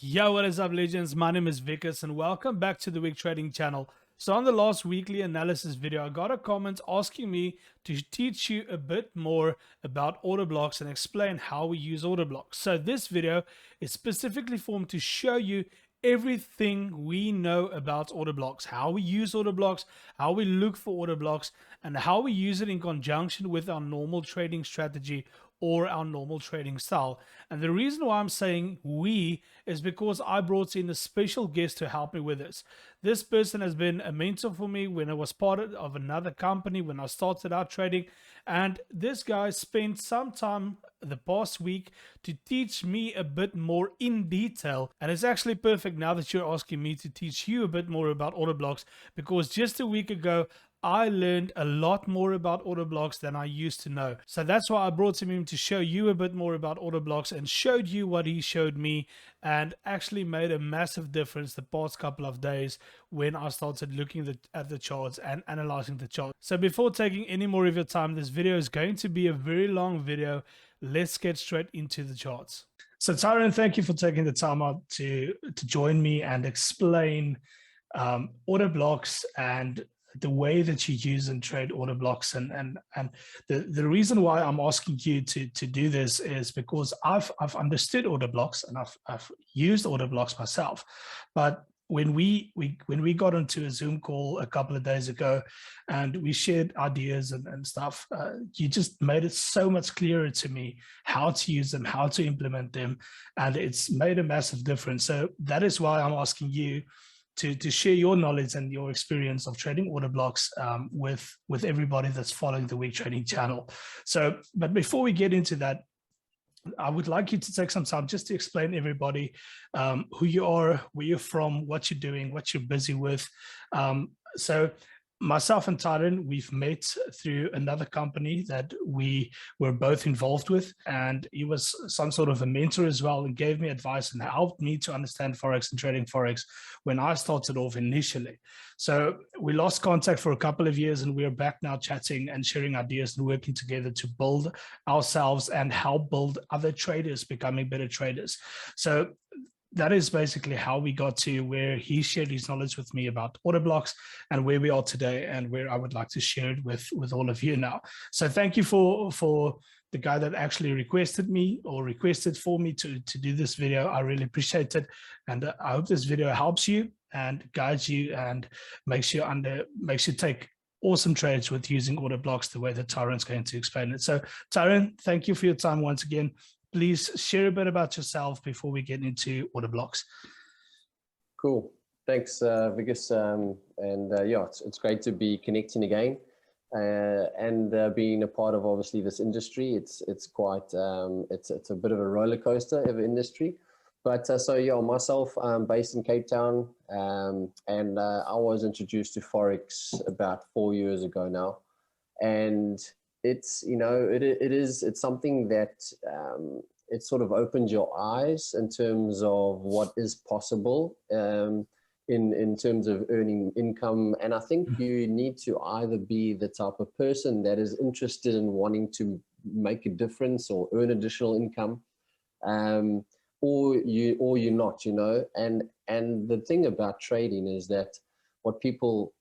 Yo, what is up, legends? My name is Wikus, and welcome back to the Week Trading channel. So on the last weekly analysis video, I got a comment asking me to teach you a bit more about order blocks and explain how we use order blocks. So this video is specifically formed to show you everything we know about order blocks, how we use order blocks, how we look for order blocks, and how we use it in conjunction with our normal trading strategy or our normal trading style. And the reason why I'm saying we is because I brought in a special guest to help me with this. This person has been a mentor for me when I was part of another company when I started out trading, and this guy spent some time the past week to teach me a bit more in detail. And it's actually perfect now that you're asking me to teach you a bit more about order blocks, because just a week ago I learned a lot more about order blocks than I used to know. So that's why I brought him in to show you a bit more about order blocks and showed you what he showed me, and actually made a massive difference the past couple of days when I started looking at the charts and analyzing the chart. So before taking any more of your time, this video is going to be a very long video. Let's get straight into the charts. So Tyron, thank you for taking the time out to join me and explain order blocks and the way that you use and trade order blocks. And the reason why I'm asking you to do this is because I've understood order blocks and I've used order blocks myself. But when we got into a Zoom call a couple of days ago and we shared ideas and stuff, you just made it so much clearer to me how to use them, how to implement them, and it's made a massive difference. So that is why I'm asking you to share your knowledge and your experience of trading order blocks with everybody that's following the Week Trading channel. So, but before we get into that, I would like you to take some time just to explain to everybody who you are, where you're from, what you're doing, what you're busy with. So myself and Tyron, we've met through another company that we were both involved with, and he was some sort of a mentor as well and gave me advice and helped me to understand Forex and trading Forex when I started off initially. So we lost contact for a couple of years and we're back now chatting and sharing ideas and working together to build ourselves and help build other traders becoming better traders. So that is basically how we got to where he shared his knowledge with me about order blocks and where we are today and where I would like to share it with all of you now. So thank you for the guy that actually requested for me to do this video. I really appreciate it. And I hope this video helps you and guides you and makes you take awesome trades with using order blocks the way that Tyron's going to explain it. So Tyron, thank you for your time once again. Please share a bit about yourself before we get into order blocks. Cool. Thanks, Wikus. Yeah, it's great to be connecting again and being a part of obviously this industry. It's quite it's a bit of a roller coaster of an industry. But so yeah, myself, I'm based in Cape Town, and I was introduced to Forex about 4 years ago now, and it's it's something that it sort of opens your eyes in terms of what is possible in terms of earning income. And I think you need to either be the type of person that is interested in wanting to make a difference or earn additional income, or you're not, and the thing about trading is that what people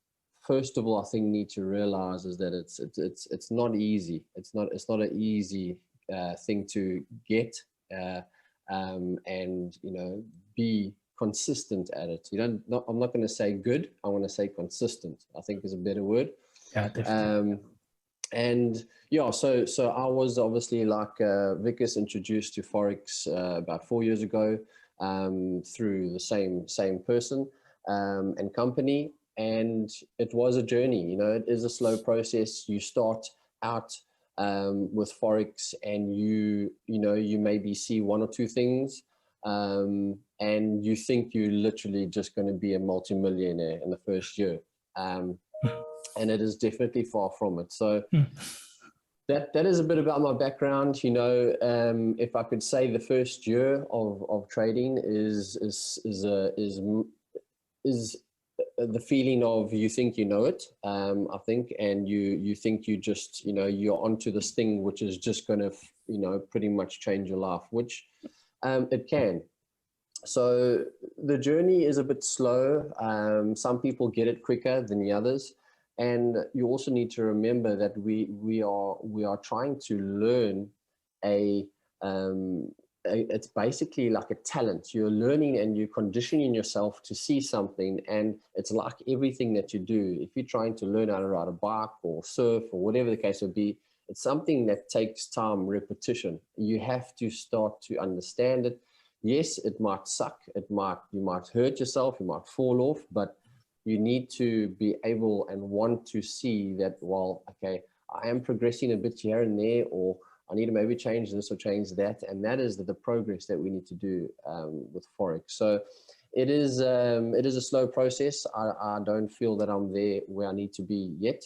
first of all, I think need to realize is that it's not easy. It's not an easy thing to get, and be consistent at it. I'm not going to say good. I want to say consistent, I think is a better word. Yeah, definitely. And yeah, so I was obviously like Wikus introduced to Forex about 4 years ago through the same person and company. And it was a journey, it is a slow process. You start out with Forex and you maybe see one or two things and you think you're literally just going to be a multimillionaire in the first year. And it is definitely far from it. So that is a bit about my background. If I could say the first year of trading is the feeling of you think you know it, I think, and you think you just, you're onto this thing which is just going to, pretty much change your life, which it can. So the journey is a bit slow. Some people get it quicker than the others, and you also need to remember that we are trying to learn a, um, it's basically like a talent. You're learning and you're conditioning yourself to see something, and it's like everything that you do. If you're trying to learn how to ride a bike or surf or whatever the case would be, it's something that takes time, repetition. You have to start to understand it. Yes, it might suck. You might hurt yourself. You might fall off, but you need to be able and want to see that, well, okay, I am progressing a bit here and there, or I need to maybe change this or change that. And that is the progress that we need to do with Forex. So it is a slow process. I don't feel that I'm there where I need to be yet.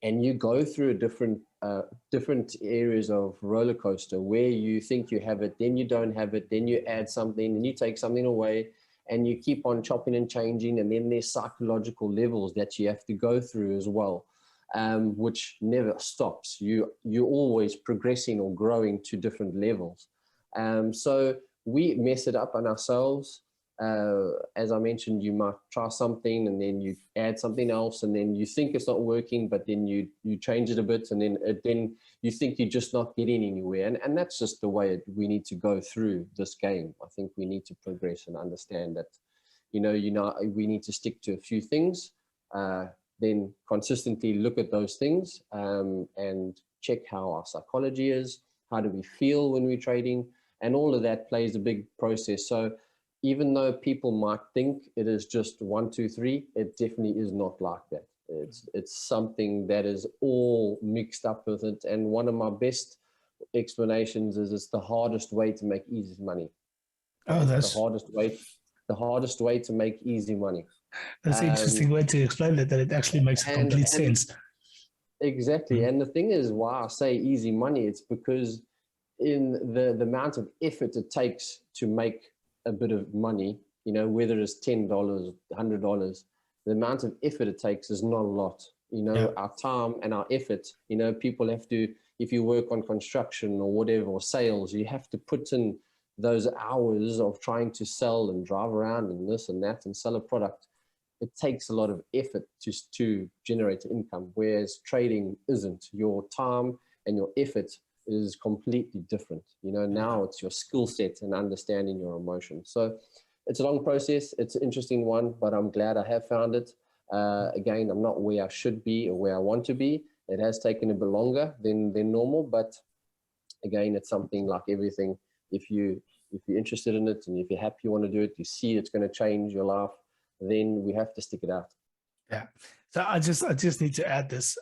And you go through different areas of roller coaster where you think you have it, then you don't have it, then you add something, then you take something away, and you keep on chopping and changing. And then there's psychological levels that you have to go through as well, which never stops. You're always progressing or growing to different levels. So we mess it up on ourselves. As I mentioned, you might try something and then you add something else, and then you think it's not working, but then you change it a bit, and then you think you're just not getting anywhere. And that's just the way we need to go through this game. I think we need to progress and understand that, we need to stick to a few things, then consistently look at those things, and check how our psychology is, how do we feel when we're trading, and all of that plays a big process. So even though people might think it is just 1, 2, 3, it definitely is not like that. It's something that is all mixed up with it. And one of my best explanations is it's the hardest way to make easy money. Oh, It's the hardest way to make easy money. That's an interesting way to explain it, that it actually makes complete sense. Exactly. And the thing is, why I say easy money, it's because in the amount of effort it takes to make a bit of money, whether it's $10, $100, the amount of effort it takes is not a lot. Our time and our effort, people have to, if you work on construction or whatever, or sales, you have to put in those hours of trying to sell and drive around and this and that and sell a product. It takes a lot of effort to generate income, whereas trading isn't. Your time and your effort is completely different. Now it's your skill set and understanding your emotions. So it's a long process. It's an interesting one, but I'm glad I have found it. Again, I'm not where I should be or where I want to be. It has taken a bit longer than normal, but again, it's something like everything. If you're interested in it and if you're happy you want to do it, you see it's going to change your life, then we have to stick it out. Yeah. So I just need to add this.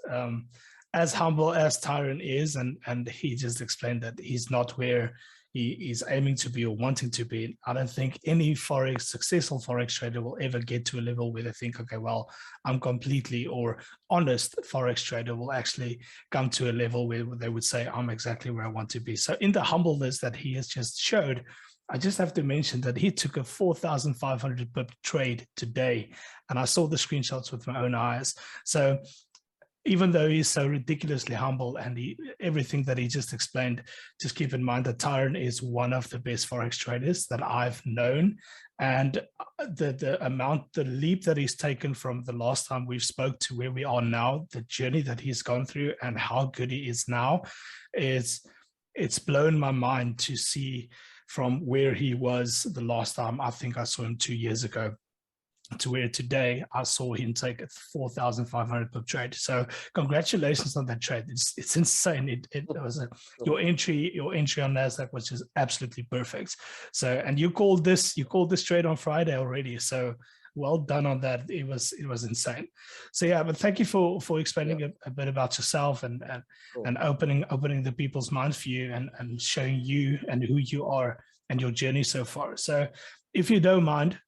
As humble as Tyron is, and he just explained that he's not where he is aiming to be or wanting to be, I don't think any successful Forex trader will ever get to a level where they think, okay, well, I'm completely, or honest Forex trader will actually come to a level where they would say, I'm exactly where I want to be. So in the humbleness that he has just showed, I just have to mention that he took a 4,500 pip trade today, and I saw the screenshots with my own eyes. So even though he's so ridiculously humble and everything that he just explained, just keep in mind that Tyron is one of the best Forex traders that I've known. And the leap that he's taken from the last time we spoke to where we are now, the journey that he's gone through and how good he is now, it's blown my mind to see from where he was the last time I think I saw him 2 years ago to where today I saw him take a 4,500 per trade. So congratulations on that trade. It's insane. It was your entry on Nasdaq was just absolutely perfect. So, and you called this trade on Friday already. So well done on that. It was insane. So yeah, but thank you for explaining a bit about yourself and opening the people's minds for you and showing you and who you are and your journey so far. So if you don't mind,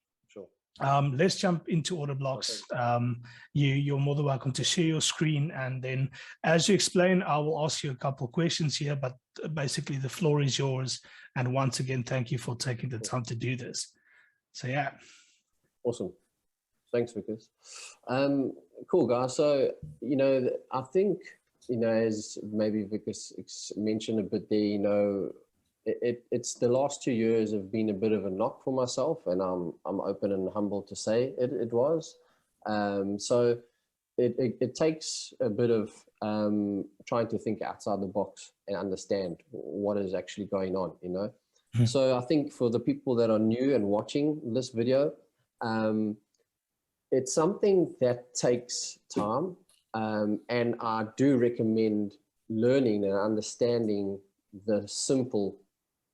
let's jump into order blocks. You're more than welcome to share your screen, and then as you explain, I will ask you a couple of questions here, but basically the floor is yours. And once again, thank you for taking the time to do this. So yeah. Awesome. Thanks, Wikus. Cool, guys. So, I think, as maybe Wikus mentioned a bit there, it's the last 2 years have been a bit of a knock for myself, and I'm open and humble to say it was. So it takes a bit of trying to think outside the box and understand what is actually going on, you know. So I think for the people that are new and watching this video, it's something that takes time, and I do recommend learning and understanding the simple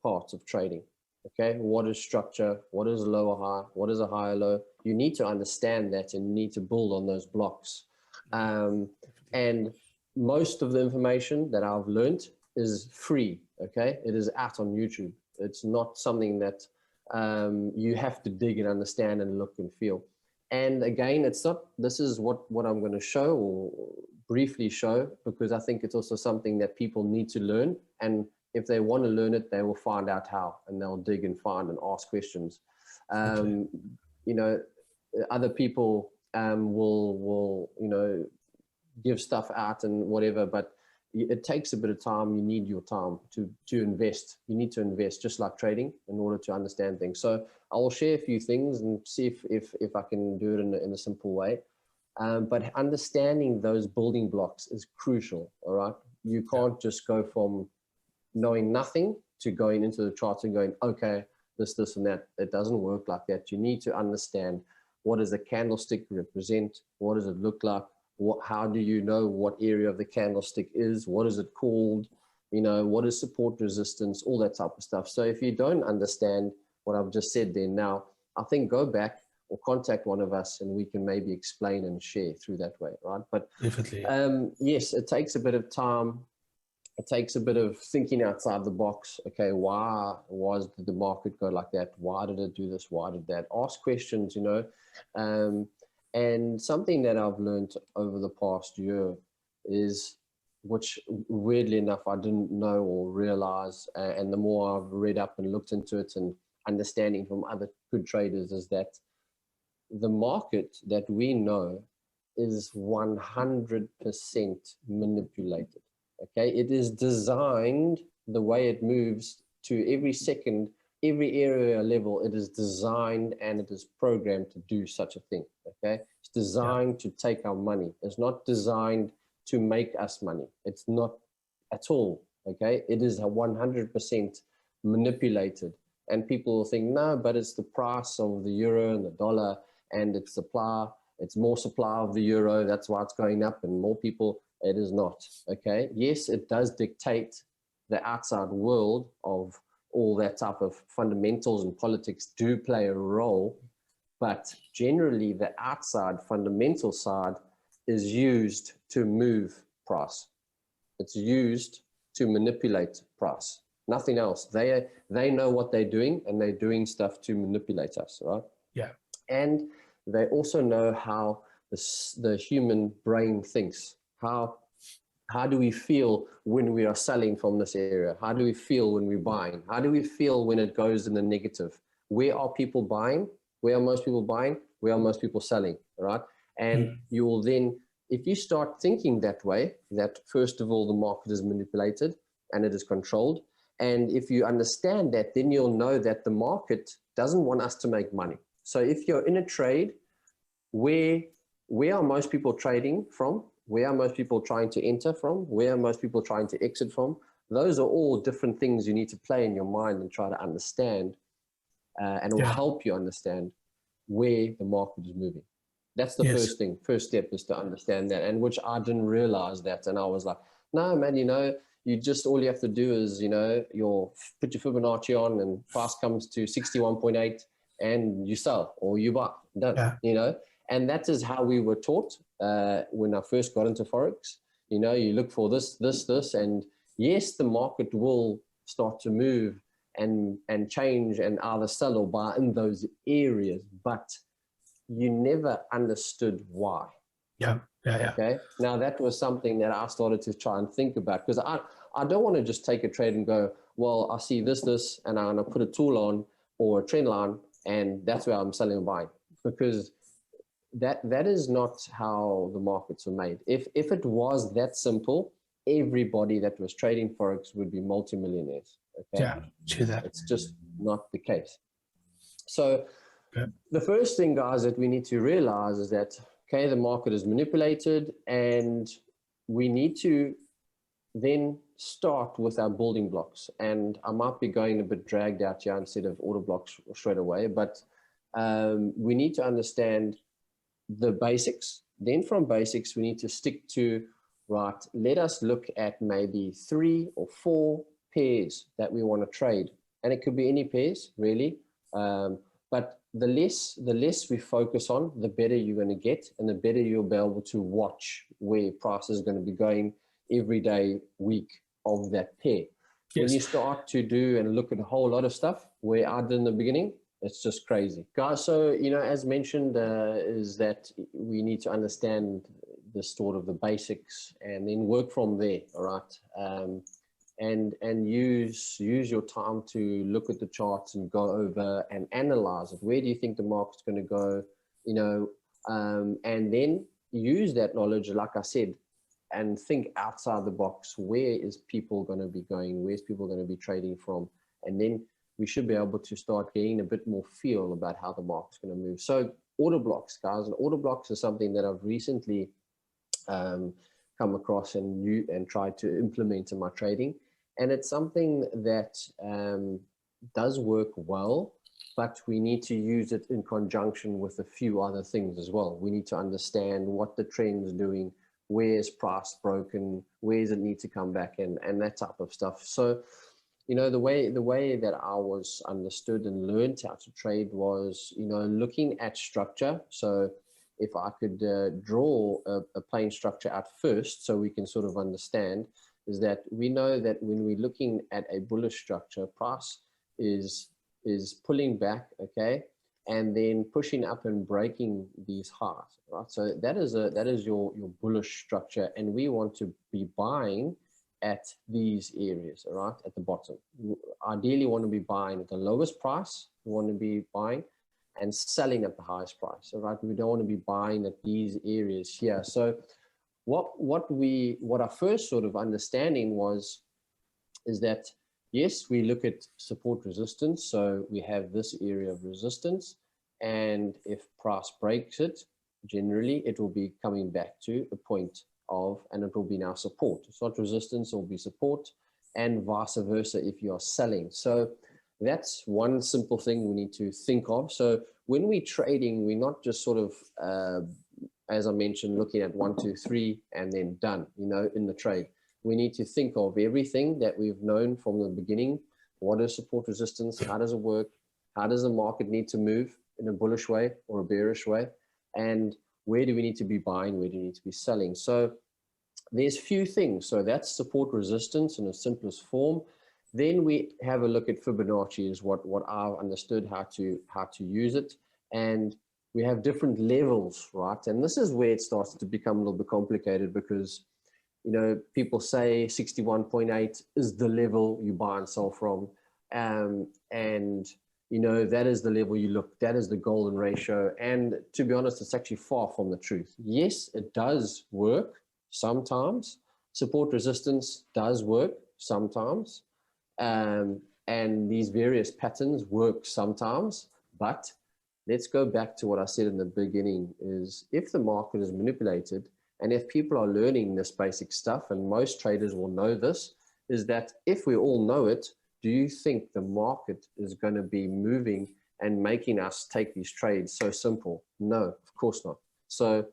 parts of trading. Okay, what is structure? What is a lower high? What is a higher low? You need to understand that, and you need to build on those blocks. And most of the information that I've learned is free. Okay, it is out on YouTube. It's not something that you have to dig and understand and look and feel. And again, it's not, this is what I'm going to show or briefly show, because I think it's also something that people need to learn. And if they want to learn it, they will find out how, and they'll dig and find and ask questions. You know, other people will, you know, give stuff out and whatever, but it takes a bit of time. You need your time to invest. You need to invest, just like trading, in order to understand things. So I will share a few things and see if I can do it in a simple way. But understanding those building blocks is crucial. All right, you can't just go from knowing nothing to going into the charts and going, okay, this and that. It doesn't work like that. You need to understand, what does a candlestick represent? What does it look like? How do you know what area of the candlestick is? What is it called? You know, what is support, resistance, all that type of stuff. So if you don't understand what I've just said there now, I think go back or contact one of us, and we can maybe explain and share through that way, right? But definitely, yes, it takes a bit of time. It takes a bit of thinking outside the box. Okay, why did the market go like that? Why did it do this? Why did that? Ask questions, you know. And something that I've learned over the past year is, which weirdly enough I didn't know or realize, and the more I've read up and looked into it and understanding from other good traders, is that the market that we know is 100% manipulated. Okay, it is designed, the way it moves to every second, every area level, it is designed and it is programmed to do such a thing. Okay, it's designed to take our money. It's not designed to make us money. It's not at all. Okay, it is 100% manipulated. And people will think, no, but it's the price of the euro and the dollar, and it's supply. It's more supply of the euro. That's why it's going up, and more people. It is not. Okay, yes, it does dictate the outside world of all that type of fundamentals, and politics do play a role, but generally the outside fundamental side is used to move price. It's used to manipulate price, nothing else. They know what they're doing, and they're doing stuff to manipulate us, right? Yeah. And they also know how the human brain thinks. How do we feel when we are selling from this area? How do we feel when we're buying? How do we feel when it goes in the negative? Where are people buying? Where are most people buying? Where are most people selling, right? And you will then, if you start thinking that way, that first of all, the market is manipulated and it is controlled. And if you understand that, then you'll know that the market doesn't want us to make money. So if you're in a trade, where are most people trading from? Where are most people trying to enter from? Where are most people trying to exit from? Those are all different things you need to play in your mind and try to understand, and it will help you understand where the market is moving. That's the first thing. First step is to understand that, and which I didn't realize that. And I was like, no, man, you know, all you have to do is, you know, put your Fibonacci on, and price comes to 61.8 and you sell or you buy, done, you know. And that is how we were taught when I first got into Forex. You know, you look for this, and yes, the market will start to move and change and either sell or buy in those areas, but you never understood why. Okay. Now that was something that I started to try and think about, because I don't want to just take a trade and go, well, I see this, and I'm going to put a tool on or a trend line, and that's where I'm selling and buying, because that is not how the markets are made. If it was that simple, everybody that was trading Forex would be multimillionaires. Okay, Yeah, true that. it's just not the case. So Okay. the first thing, guys, that we need to realize is that, okay, the market is manipulated, and we need to then start with our building blocks. And I might be going a bit dragged out here instead of order blocks straight away, but we need to understand the basics. Then from basics, we need to stick to, right, let us look at maybe 3 or 4 pairs that we want to trade. And it could be any pairs, really. But the less we focus on, the better you're going to get, and the better you'll be able to watch where price is going to be going every day, week of that pair. Yes. When you start to do and look at a whole lot of stuff where I did in the beginning, it's just crazy, guys. So, you know, as mentioned, is that we need to understand the sort of the basics and then work from there. All right. And use your time to look at the charts and go over and analyze it. Where do you think the market's going to go? You know, and then use that knowledge, like I said, and think outside the box. Where is people going to be going? Where's people going to be trading from? And then we should be able to start getting a bit more feel about how the market's going to move. So order blocks, guys, and order blocks is something that I've recently come across and tried to implement in my trading. And it's something that does work well, but we need to use it in conjunction with a few other things as well. We need to understand what the trend's doing, where's price broken, where does it need to come back, and that type of stuff. So, you know, the way that I was understood and learned how to trade was, you know, looking at structure. So if I could draw a plain structure out first, so we can sort of understand, is that we know that when we're looking at a bullish structure, price is pulling back, okay, and then pushing up and breaking these highs, right? So that is your bullish structure, and we want to be buying at these areas, all right, at the bottom. Ideally, want to be buying at the lowest price. We want to be buying and selling at the highest price, all right? We don't want to be buying at these areas here. So what our first sort of understanding is that, yes, we look at support resistance. So we have this area of resistance, and if price breaks it, generally it will be coming back to a point of, and it will be now support. It's not resistance, it will be support, and vice versa if you are selling. So that's one simple thing we need to think of. So when we're trading, we're not just sort of, as I mentioned, looking at 1, 2, 3, and then done, you know, in the trade. We need to think of everything that we've known from the beginning. What is support resistance? How does it work? How does the market need to move in a bullish way or a bearish way? And where do we need to be buying? Where do we need to be selling? So there's few things. So that's support resistance in the simplest form. Then we have a look at Fibonacci, is what I've understood how to use it. And we have different levels, right? And this is where it starts to become a little bit complicated, because, you know, people say 61.8 is the level you buy and sell from. And, you know, that is the level you look, that is the golden ratio. And to be honest, it's actually far from the truth. Yes, it does work sometimes. Support resistance does work sometimes. And these various patterns work sometimes, but let's go back to what I said in the beginning, is if the market is manipulated, and if people are learning this basic stuff, and most traders will know this, is that if we all know it, do you think the market is going to be moving and making us take these trades so simple? No, of course not. So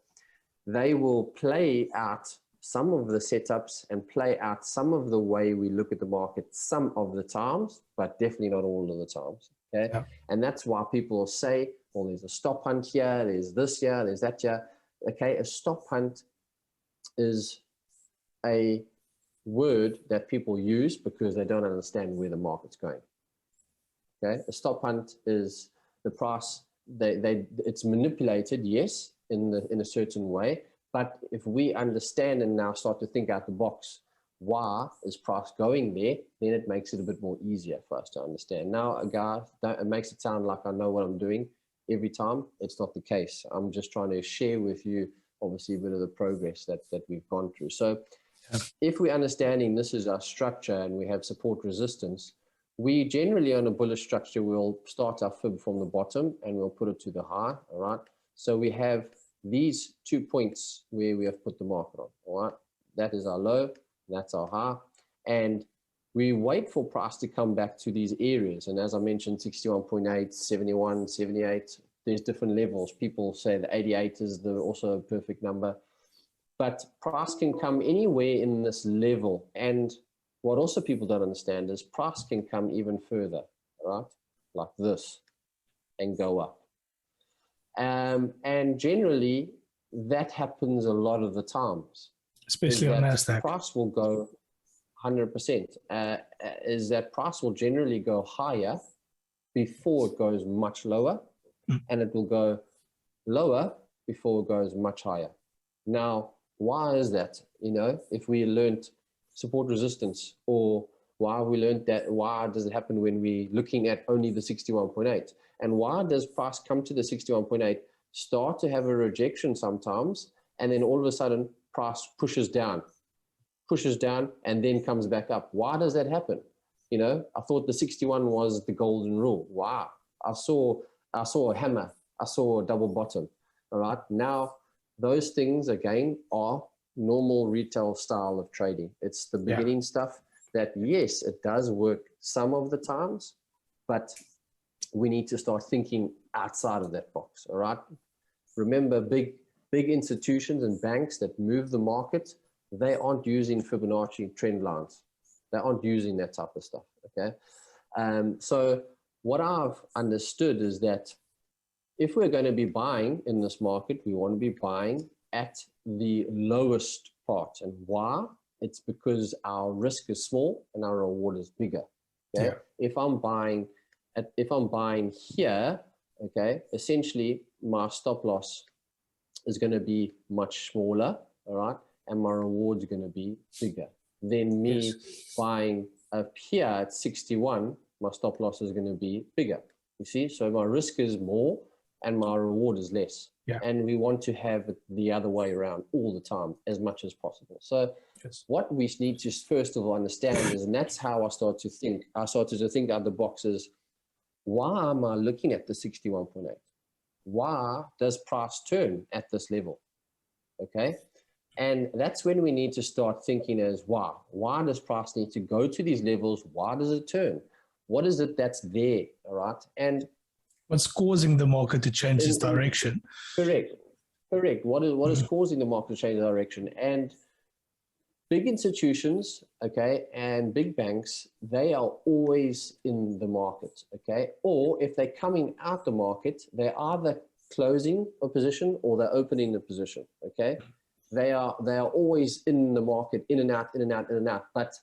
they will play out some of the setups and play out some of the way we look at the market some of the times, but definitely not all of the times. Okay. Yeah. And that's why people say, well, there's a stop hunt here, there's this here, there's that here. Okay. A stop hunt is a word that people use because they don't understand where the market's going. Okay. A stop hunt is the price, it's manipulated, yes, in a certain way. But if we understand and now start to think out the box, why is price going there, then it makes it a bit more easier for us to understand. Now, it makes it sound like I know what I'm doing every time. It's not the case. I'm just trying to share with you, obviously, a bit of the progress that we've gone through. So if we're understanding this is our structure and we have support resistance, we generally on a bullish structure, we'll start our fib from the bottom and we'll put it to the high, all right? So we have these 2 points where we have put the market on, all right? That is our low, that's our high. And we wait for price to come back to these areas. And as I mentioned, 61.8, 71, 78, there's different levels. People say the 88 is also a perfect number. But price can come anywhere in this level. And what also people don't understand is price can come even further, right? Like this, and go up. And generally, that happens a lot of the times. Especially on Nasdaq. Price will go 100%. Is that price will generally go higher before it goes much lower, and it will go lower before it goes much higher. Now, why is that? You know, if we learned support resistance, or why we learned that, why does it happen when we're looking at only the 61.8? And why does price come to the 61.8, start to have a rejection sometimes, and then all of a sudden price pushes down, and then comes back up? Why does that happen? You know, I thought the 61 was the golden rule. Wow. I saw a hammer. I saw a double bottom. All right. Now, those things, again, are normal retail style of trading. It's the beginning stuff that, yes, it does work some of the times, but we need to start thinking outside of that box. All right. Remember, big institutions and banks that move the market, they aren't using Fibonacci trend lines. They aren't using that type of stuff. Okay. So what I've understood is that if we're going to be buying in this market, we want to be buying at the lowest part. And why? It's because our risk is small and our reward is bigger. Okay. Yeah. If I'm buying here, okay, essentially my stop loss is going to be much smaller, all right, and my reward is going to be bigger. Then me buying up here at 61, my stop loss is going to be bigger. You see, so my risk is more and my reward is less. Yeah. And we want to have it the other way around all the time, as much as possible. So what we need to first of all understand is, and that's how I started to think out the boxes, why am I looking at the 61.8? Why does price turn at this level? Okay. And that's when we need to start thinking as, why does price need to go to these levels? Why does it turn? What is it that's there? All right. And what's causing the market to change its direction? Correct. What is causing the market to change direction? And big institutions, okay, and big banks, they are always in the market, okay? Or if they're coming out the market, they're either closing a position or they're opening the position, okay? They are always in the market, in and out, but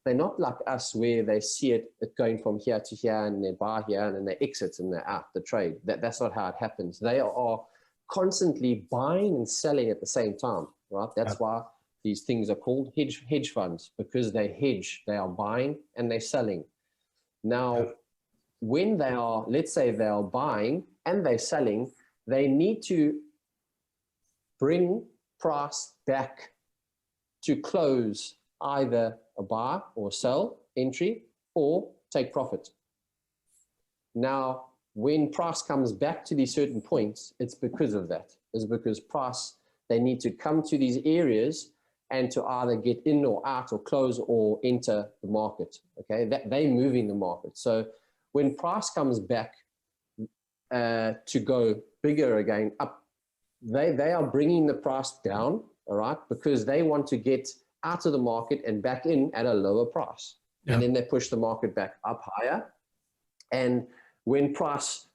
they're not like us where they see it going from here to here and they buy here and then they exit and they're out the trade. That's not how it happens. They are constantly buying and selling at the same time, right? That's why these things are called hedge funds, because they hedge. They are buying and they're selling. Now, when they are, let's say they are buying and they're selling, they need to bring price back to close either a buy or sell entry or take profit. Now, when price comes back to these certain points, it's because of that. It's because price, they need to come to these areas and to either get in or out or close or enter the market. Okay, that they're moving the market. So when price comes back to go bigger again, up, they are bringing the price down, all right, because they want to get out of the market and back in at a lower price. And then they push the market back up higher. And when price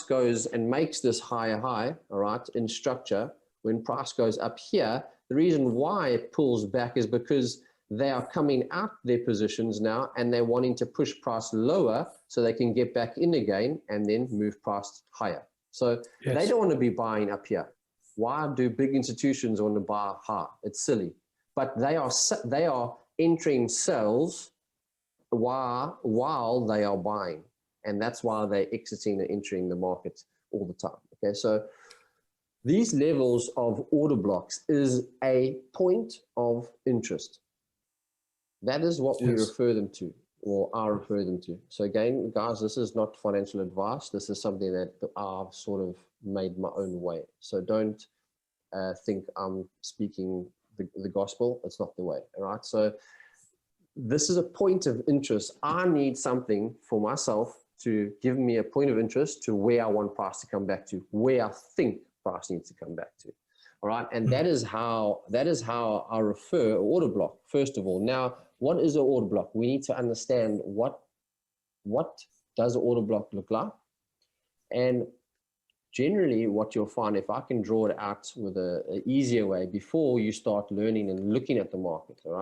goes and makes this higher high, all right, in structure, when price goes up here, the reason why it pulls back is because they are coming out their positions now and they're wanting to push price lower so they can get back in again and then move price higher. So they don't want to be buying up here. Why do big institutions want to buy high? It's silly. But they are entering sells while they are buying. And that's why they're exiting and entering the market all the time. Okay, so these levels of order blocks is a point of interest. That is what we refer them to. or I refer them to. So again, guys, this is not financial advice. This is something that I've sort of made my own way. So don't think I'm speaking the gospel. It's not the way, all right? So this is a point of interest. I need something for myself to give me a point of interest to where I want price to come back to, where I think price needs to come back to. All right. And that is how I refer an order block, first of all. Now, what is an order block? We need to understand what does an order block look like? And generally what you'll find, if I can draw it out with an easier way before you start learning and looking at the market, all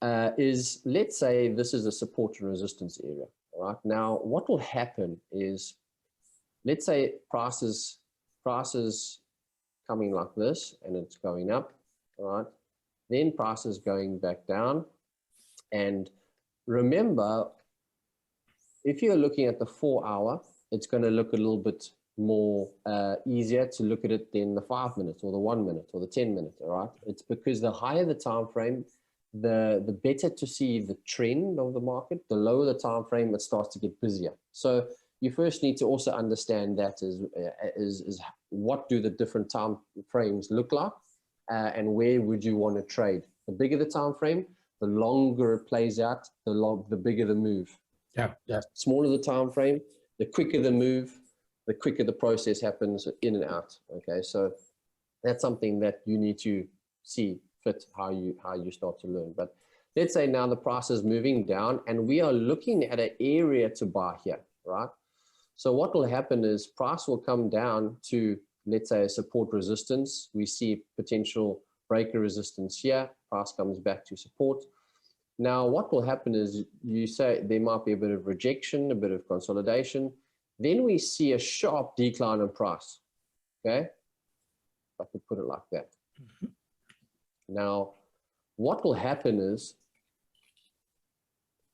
right, is, let's say this is a support and resistance area. All right. Now, what will happen is, let's say prices coming like this and it's going up, all right? Then prices going back down. And remember, if you're looking at the 4 hour, it's going to look a little bit more easier to look at it than the 5 minutes or the 1 minute or the 10 minutes, all right? It's because the higher the time frame, the better to see the trend of the market. The lower the time frame, it starts to get busier. So you first need to also understand that is what do the different time frames look like, and where would you want to trade. The bigger the time frame, the longer it plays out, the bigger the move. Yeah. Smaller the time frame, the quicker the move, the quicker the process happens in and out. Okay, so that's something that you need to see fit how you start to learn. But let's say now the price is moving down and we are looking at an area to buy here, right? So what will happen is price will come down to, let's say, a support resistance. We see potential breaker resistance here. Price comes back to support. Now, what will happen is you say there might be a bit of rejection, a bit of consolidation. Then we see a sharp decline in price. Okay? If I could put it like that. Mm-hmm. Now, what will happen is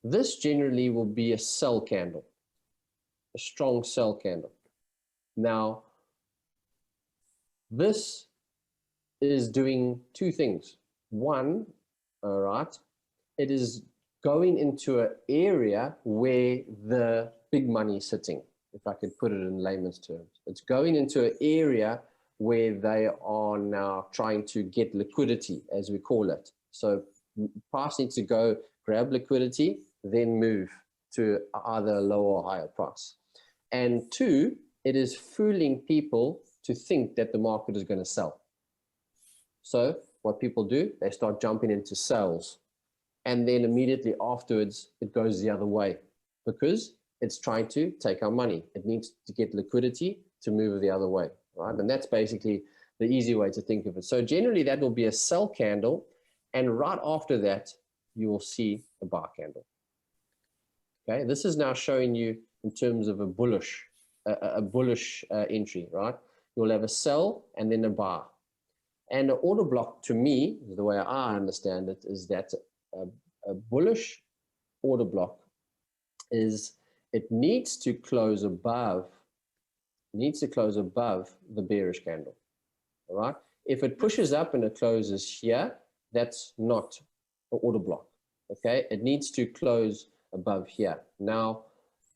this generally will be a sell candle, a strong sell candle. Now, this is doing two things. One, all right, it is going into an area where the big money is sitting, if I could put it in layman's terms. It's going into an area where they are now trying to get liquidity, as we call it. So price needs to go grab liquidity, then move to either a lower or higher price. And two, it is fooling people to think that the market is going to sell. So what people do, they start jumping into sells. And then immediately afterwards, it goes the other way because it's trying to take our money. It needs to get liquidity to move the other way, right? And that's basically the easy way to think of it. So generally that will be a sell candle. And right after that, you will see a buy candle. Okay, this is now showing you in terms of a bullish entry, right? You'll have a sell and then a buy. And an order block, to me, the way I understand it, is that a bullish order block is it needs to close above the bearish candle. All right. If it pushes up and it closes here, that's not an order block. Okay. It needs to close above here. Now,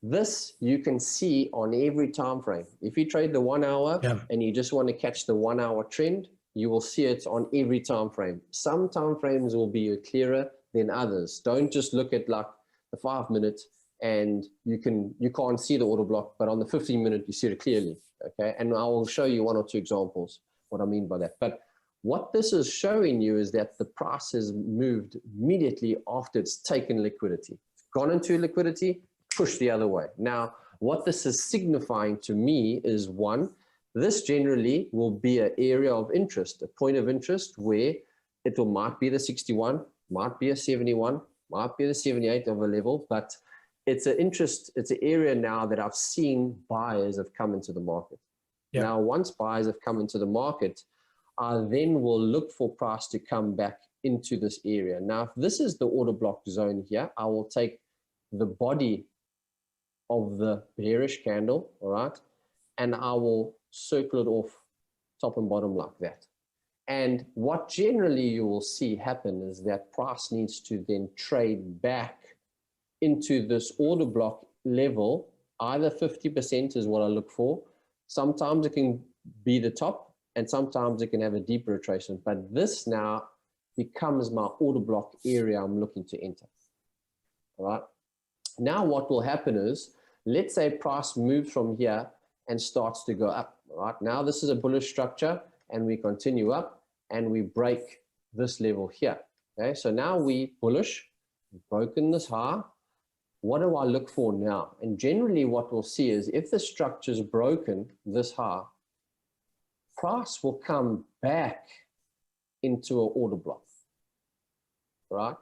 this you can see on every time frame. If you trade the 1 hour and you just want to catch the 1 hour trend, you will see it on every time frame. Some time frames will be clearer than others. Don't just look at like the 5 minute and you can't see the order block, but on the 15 minute you see it clearly. Okay, and I will show you one or two examples what I mean by that. But what this is showing you is that the price has moved immediately after it's taken liquidity. It's gone into liquidity, pushed the other way. Now, what this is signifying to me is one, this generally will be an area of interest, a point of interest where it might be the 61, might be a 71, might be the 78 of a level, but it's an interest, it's an area now that I've seen buyers have come into the market. Yeah. Now, once buyers have come into the market, I then will look for price to come back into this area. Now, if this is the order block zone here, I will take the body of the bearish candle, all right, and I will circle it off top and bottom like that. And what generally you will see happen is that price needs to then trade back into this order block level, either 50% is what I look for. Sometimes it can be the top, and sometimes it can have a deeper retracement. But this now becomes my order block area I'm looking to enter. All right. Now what will happen is, let's say price moves from here and starts to go up. All right. Now this is a bullish structure, and we continue up and we break this level here. Okay. So now we bullish, we've broken this high. What do I look for now? And generally what we'll see is, if the structure is broken this high, price will come back into an order block, right?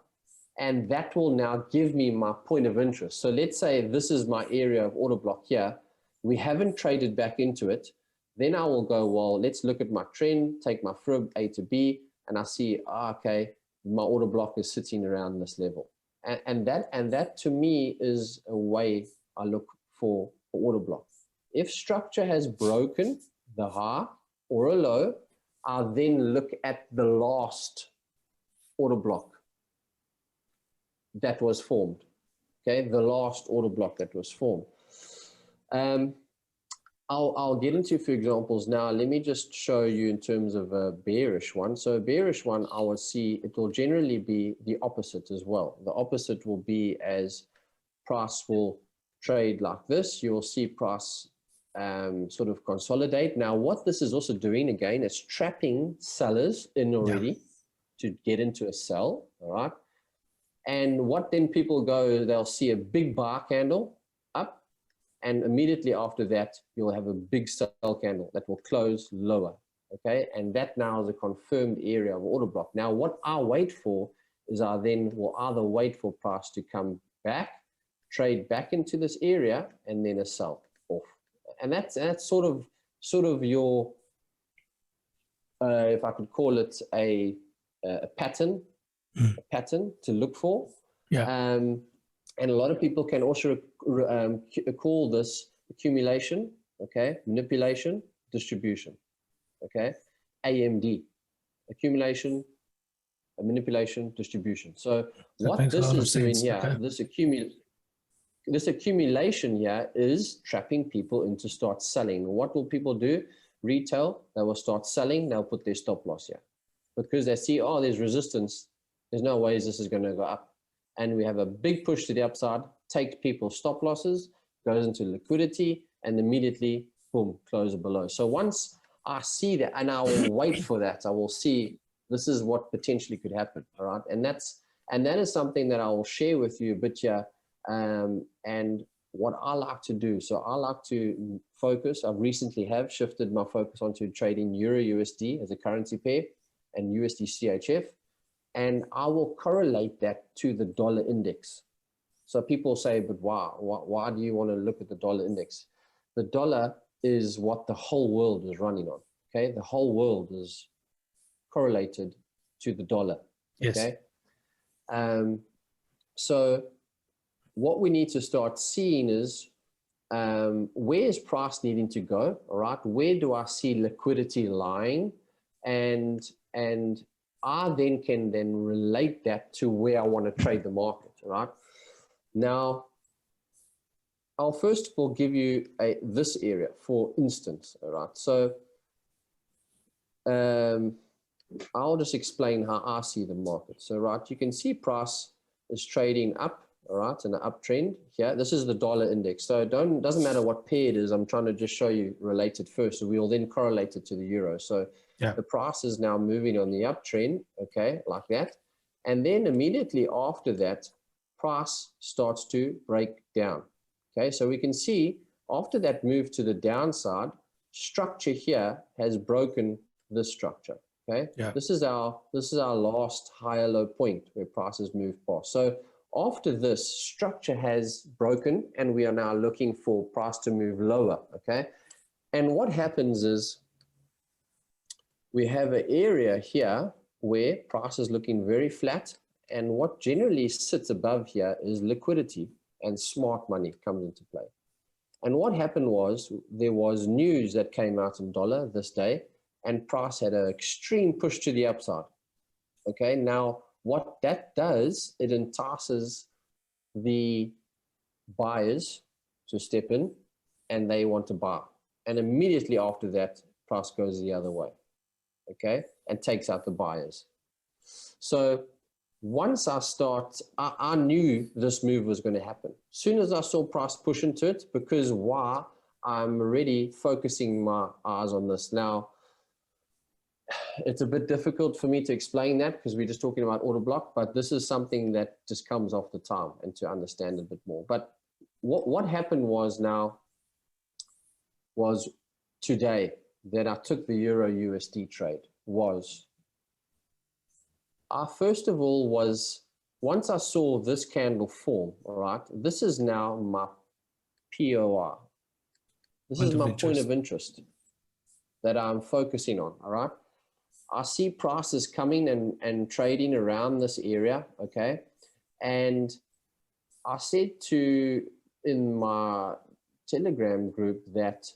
And that will now give me my point of interest. So let's say this is my area of order block here. We haven't traded back into it. Then I will go, well, let's look at my trend, take my fib A to B, and I see, okay, my order block is sitting around this level. And that to me is a way I look for order block. If structure has broken the high or a low, I'll then look at the last order block that was formed. Okay, the last order block that was formed. I'll get into a few examples now. Let me just show you in terms of a bearish one. So a bearish one, I will see it will generally be the opposite as well. The opposite will be as price will trade like this. You will see price sort of consolidate. Now, what this is also doing, again, is trapping sellers in already to get into a sell, all right? And what then people go, they'll see a big bar candle up, and immediately after that, you'll have a big sell candle that will close lower, okay? And that now is a confirmed area of order block. Now, what I wait for is I then will either wait for price to come back, trade back into this area, and then a sell off. And that's sort of your, if I could call it a pattern, a pattern to look for. Yeah. And a lot of people can also call this accumulation, okay, manipulation, distribution, okay, AMD, accumulation, manipulation, distribution. So what this is doing here, okay, this accumulation here is trapping people into start selling. What will people do? Retail, they will start selling, they'll put their stop loss here. Because they see, oh, there's resistance, there's no ways this is going to go up. And we have a big push to the upside, takes people's stop losses, goes into liquidity, and immediately, boom, close it below. So once I see that, and I will wait for that, I will see this is what potentially could happen, all right? And that is something that I will share with you a bit here, and what I like to do. So I like to focus. I recently have shifted my focus onto trading Euro USD as a currency pair and USD CHF. And I will correlate that to the dollar index. So people say, but why do you want to look at the dollar index? The dollar is what the whole world is running on, okay? The whole world is correlated to the dollar, okay? Yes. So what we need to start seeing is where is price needing to go, all right? Where do I see liquidity lying? And I then can relate that to where I want to trade the market, right? Now, I'll first of all give you this area, for instance, all right? So I'll just explain how I see the market. So, right, you can see price is trading up, all right, in an uptrend here. This is the dollar index. So it doesn't matter what pair it is. I'm trying to just show you related first. So we'll then correlate it to the euro. So the price is now moving on the uptrend, okay, like that. And then immediately after that, price starts to break down. Okay, so we can see after that move to the downside, structure here has broken this structure. Okay, this is our last higher low point where prices move past. So after this, structure has broken, and we are now looking for price to move lower. Okay, and what happens is we have an area here where price is looking very flat, and what generally sits above here is liquidity, and smart money comes into play. And what happened was there was news that came out in dollar this day, and price had an extreme push to the upside. Okay, now what that does, it entices the buyers to step in and they want to buy. And immediately after that, price goes the other way, okay, and takes out the buyers. So once I knew this move was going to happen. As soon as I saw price push into it, because why? I'm already focusing my eyes on this. Now, it's a bit difficult for me to explain that because we're just talking about order block, but this is something that just comes off the tongue and to understand a bit more. But what happened was today that I took the Euro USD trade was, first of all was, once I saw this candle form, all right, this is now my POR. This is my point of interest that I'm focusing on, all right? I see prices coming and trading around this area, okay? And I said in my Telegram group that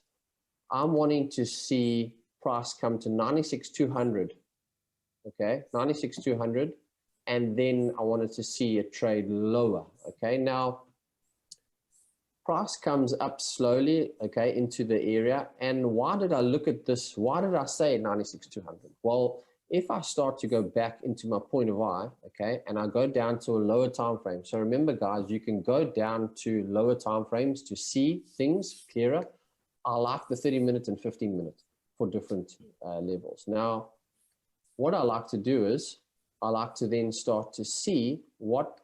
I'm wanting to see price come to 96,200, okay? 96,200, and then I wanted to see a trade lower, okay? Now, price comes up slowly, okay, into the area. And why did I look at this? Why did I say 96,200? Well, if I start to go back into my point of eye, okay, and I go down to a lower time frame. So remember, guys, you can go down to lower time frames to see things clearer. I like the 30-minute and 15-minute for different levels. Now, what I like to do is I like to then start to see what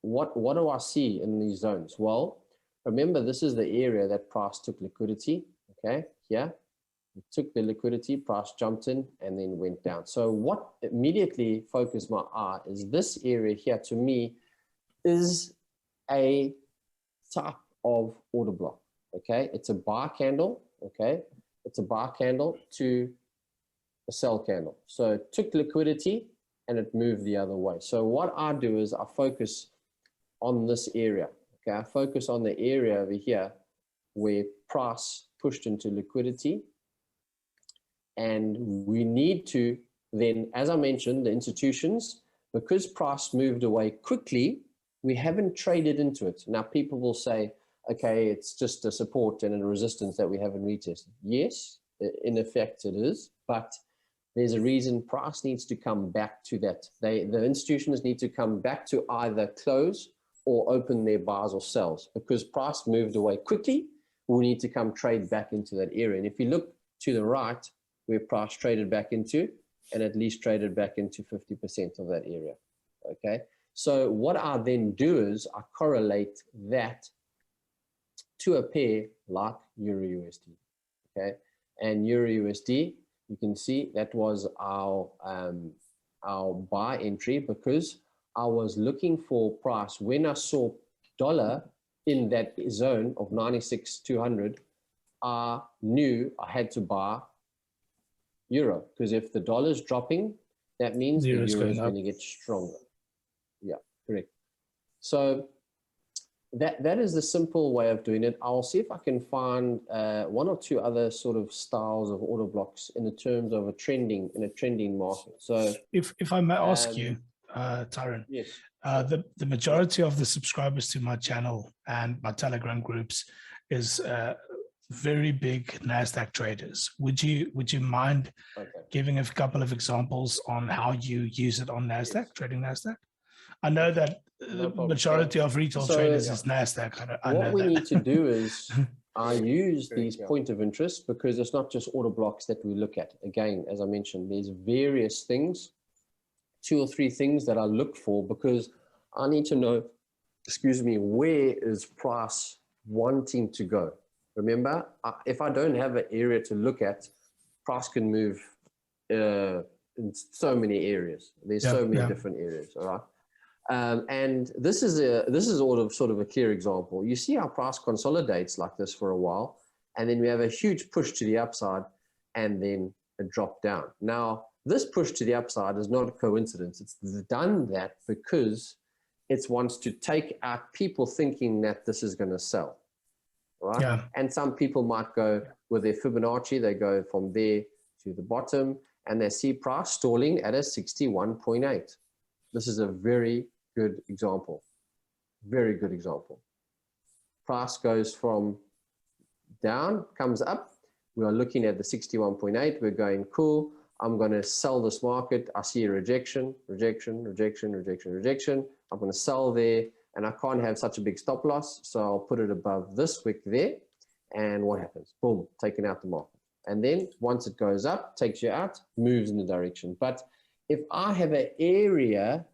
do I see in these zones? Well, remember, this is the area that price took liquidity, okay, here. It took the liquidity, price jumped in, and then went down. So what immediately focused my eye is this area here, to me, is a type of order block, okay? It's a buy candle, okay? It's a buy candle to a sell candle. So it took liquidity, and it moved the other way. So what I do is I focus on this area. Okay, I focus on the area over here where price pushed into liquidity, and we need to then, as I mentioned, the institutions, because price moved away quickly, we haven't traded into it. Now people will say, okay, it's just a support and a resistance that we haven't retested. Yes, in effect it is, but there's a reason price needs to come back to that. The institutions need to come back to either close or open their buys or sells, because price moved away quickly. We need to come trade back into that area. And if you look to the right, where price traded back into, and at least traded back into 50% of that area, okay? So what I then do is I correlate that to a pair like Euro USD, okay? And Euro USD, you can see that was our buy entry, because I was looking for price. When I saw dollar in that zone of 96,200, I knew I had to buy euro, because if the dollar is dropping, that means the euro is going to get stronger. Yeah, correct. So that is the simple way of doing it. I'll see if I can find one or two other sort of styles of order blocks in the terms of a trending market. So if I may ask you, Tyron, yes, the majority of the subscribers to my channel and my Telegram groups is very big Nasdaq traders. Would you mind giving a couple of examples on how you use it on Nasdaq, trading Nasdaq? I know that the majority of retail traders is Nasdaq. What we need to do is I use these point of interest, because it's not just order blocks that we look at. Again, as I mentioned, there's various things, 2 or 3 things that I look for, because I need to know, where is price wanting to go? Remember, if I don't have an area to look at, price can move in so many areas. There's so many different areas, all right? And this is all sort of a clear example. You see how price consolidates like this for a while, and then we have a huge push to the upside, and then a drop down. Now, this push to the upside is not a coincidence. It's done that because it wants to take out people thinking that this is going to sell, right? Yeah. And some people might go with their Fibonacci. They go from there to the bottom, and they see price stalling at a 61.8. This is a very good example. very good example. Price goes from down, comes up. We are looking at the 61.8. We're going, cool. I'm going to sell this market. I see a rejection, rejection, rejection, rejection, rejection. I'm going to sell there, and I can't have such a big stop loss. So I'll put it above this wick there. And what happens? Boom, taken out the market. And then once it goes up, takes you out, moves in the direction. But if I have an area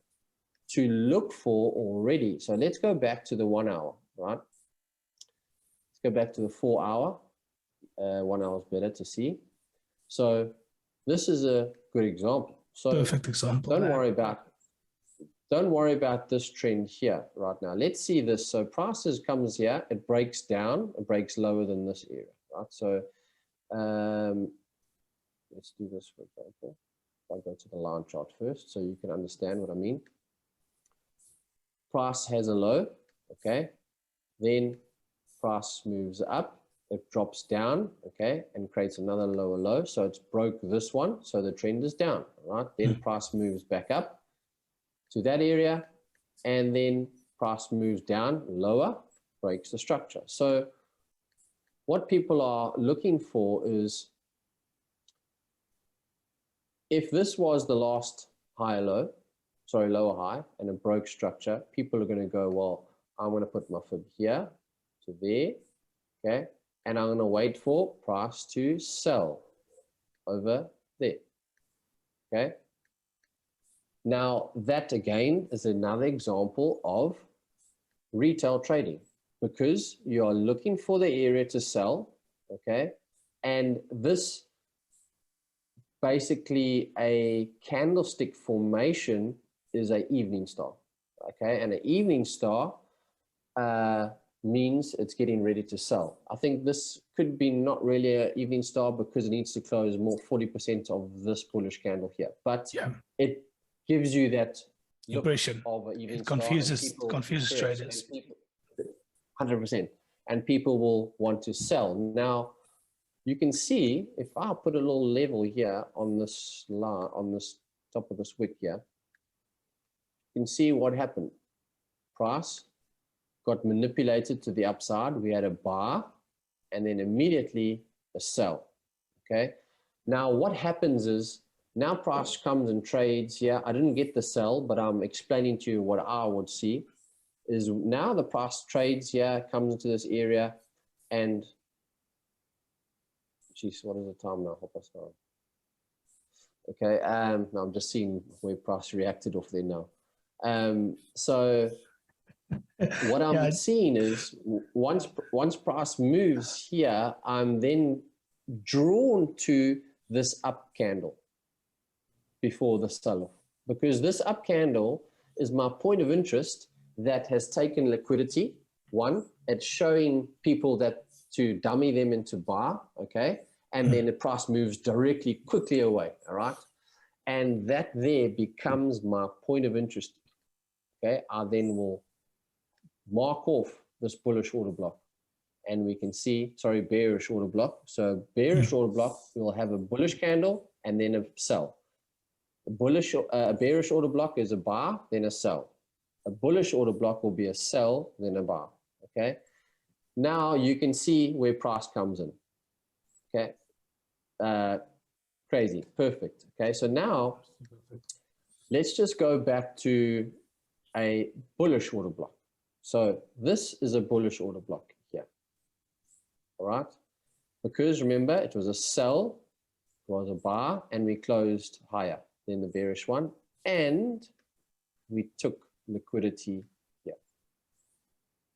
to look for already, so let's go back to the 1 hour, right? Let's go back to the 4 hour. 1 hour is better to see. So this is a good example. So perfect example. Don't worry about this trend here right now. Let's see this. So prices comes here, it breaks down, it breaks lower than this area, right? So let's do this for example. I'll go to the line chart first so you can understand what I mean. Price has a low, okay? Then price moves up, it drops down, okay, and creates another lower low. So it's broke this one, so the trend is down, right? Then price moves back up to that area, and then price moves down lower, breaks the structure. So what people are looking for is, if this was the last lower high, and it broke structure, people are going to go, well, I'm going to put my fib here to there, okay, and I'm going to wait for price to sell over there, okay. Now that again is another example of retail trading, because you are looking for the area to sell, okay, and this basically a candlestick formation is an evening star, okay, and an evening star means it's getting ready to sell. I think this could be not really an evening star because it needs to close more 40% of this bullish candle here, but it gives you that impression of an evening it confuses star, traders. 100%, and people will want to sell. Now you can see, if I put a little level here on this line, on this top of this wick here, you can see what happened. Price got manipulated to the upside. We had a bar and then immediately a sell, okay? Now what happens is, now price comes and trades here. I didn't get the sell, but I'm explaining to you what I would see is now the price trades here, comes into this area, and geez, what is the time now? Okay, now I'm just seeing where price reacted off there now. So what I'm seeing is once price moves here, I'm then drawn to this up candle before the sell-off, because this up candle is my point of interest that has taken liquidity. One, it's showing people that to dummy them into buy, okay, and then the price moves directly, quickly away, all right, and that there becomes my point of interest, okay. I then will mark off this bullish order block, and we can see, bearish order block. So bearish order block, we'll have a bullish candle and then a sell. A bearish order block is a buy, then a sell. A bullish order block will be a sell, then a buy, okay. Now you can see where price comes in, okay. Crazy, perfect, okay. So now let's just go back to a bullish order block. So this is a bullish order block here, all right, because remember it was a sell, it was a buy, and we closed higher than the bearish one, and we took liquidity here.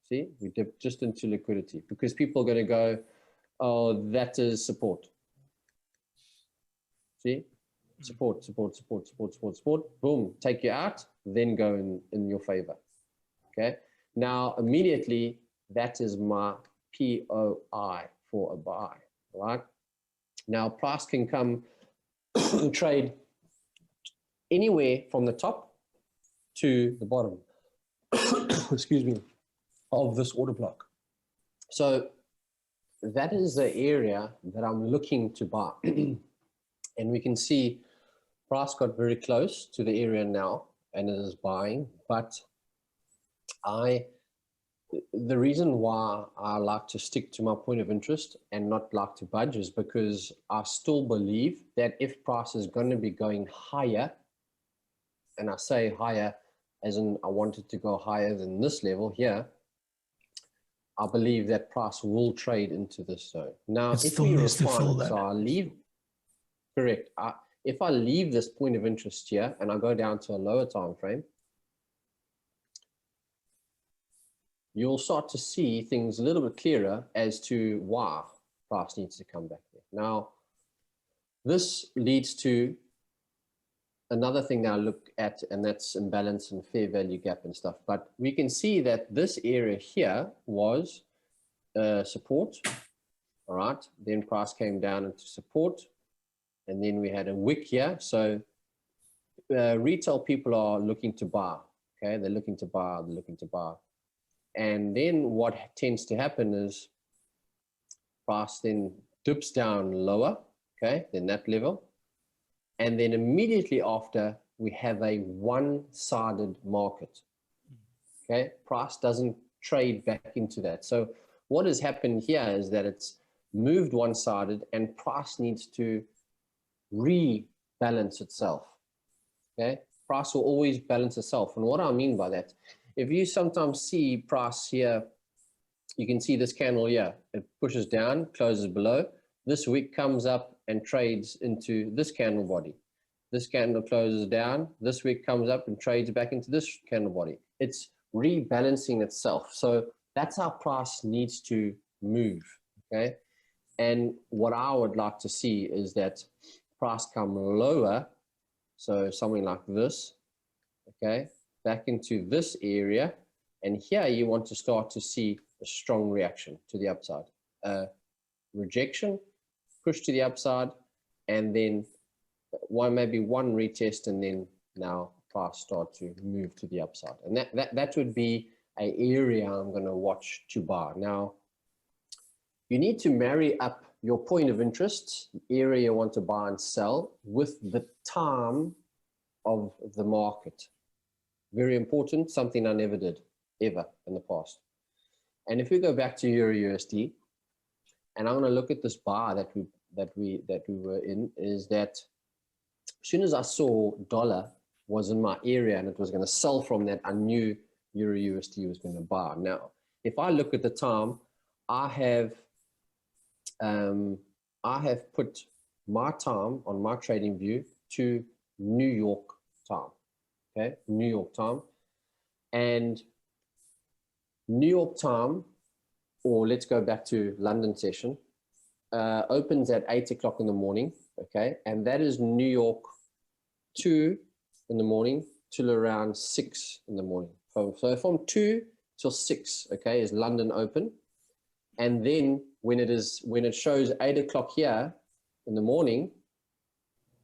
See, we dipped just into liquidity because people are going to go, oh, that is support. See, support, support, support, support, support, support, boom, take you out, then go in your favor, okay. Now immediately that is my POI for a buy, right? Now price can come and trade anywhere from the top to the bottom, excuse me, of this order block. So that is the area that I'm looking to buy. And we can see price got very close to the area now and it is buying, but I the reason why I like to stick to my point of interest and not like to budge is because I still believe that if price is going to be going higher, and I say higher as in I want it to go higher than this level here, I believe that price will trade into this zone. Now, It if still we needs to fill refine, that. so I leave, correct. If I leave this point of interest here and I go down to a lower time frame, you'll start to see things a little bit clearer as to why price needs to come back there. Now, this leads to another thing that I look at, and that's imbalance and fair value gap and stuff. But we can see that this area here was support, all right? Then price came down into support, and then we had a wick here. So retail people are looking to buy, okay? They're looking to buy, they're looking to buy. And then what tends to happen is price then dips down lower, okay, than that level. And then immediately after, we have a one-sided market, okay? Price doesn't trade back into that. So what has happened here is that it's moved one-sided and price needs to rebalance itself, okay? Price will always balance itself. And what I mean by that, if you sometimes see price here, you can see this candle here, it pushes down, closes below. This wick comes up and trades into this candle body. This candle closes down, this wick comes up and trades back into this candle body. It's rebalancing itself. So that's how price needs to move, okay? And what I would like to see is that price come lower, so something like this, okay, back into this area, and here you want to start to see a strong reaction to the upside. Rejection, push to the upside, and then maybe one retest, and then now price start to move to the upside. And that would be an area I'm going to watch to buy. Now, you need to marry up your point of interest, the area you want to buy and sell, with the time of the market. Very important, something I never did, ever in the past. And if we go back to Euro USD, and I'm going to look at this bar that we were in, is that as soon as I saw dollar was in my area and it was going to sell from that, I knew Euro USD was going to buy. Now, if I look at the time, I have put my time on my trading view to New York time. Okay, New York time. And New York time, or let's go back to London session, opens at 8 o'clock in the morning, okay? And that is New York 2 in the morning till around 6 in the morning. So from 2 till 6, okay, is London open. And then when it shows 8 o'clock here in the morning,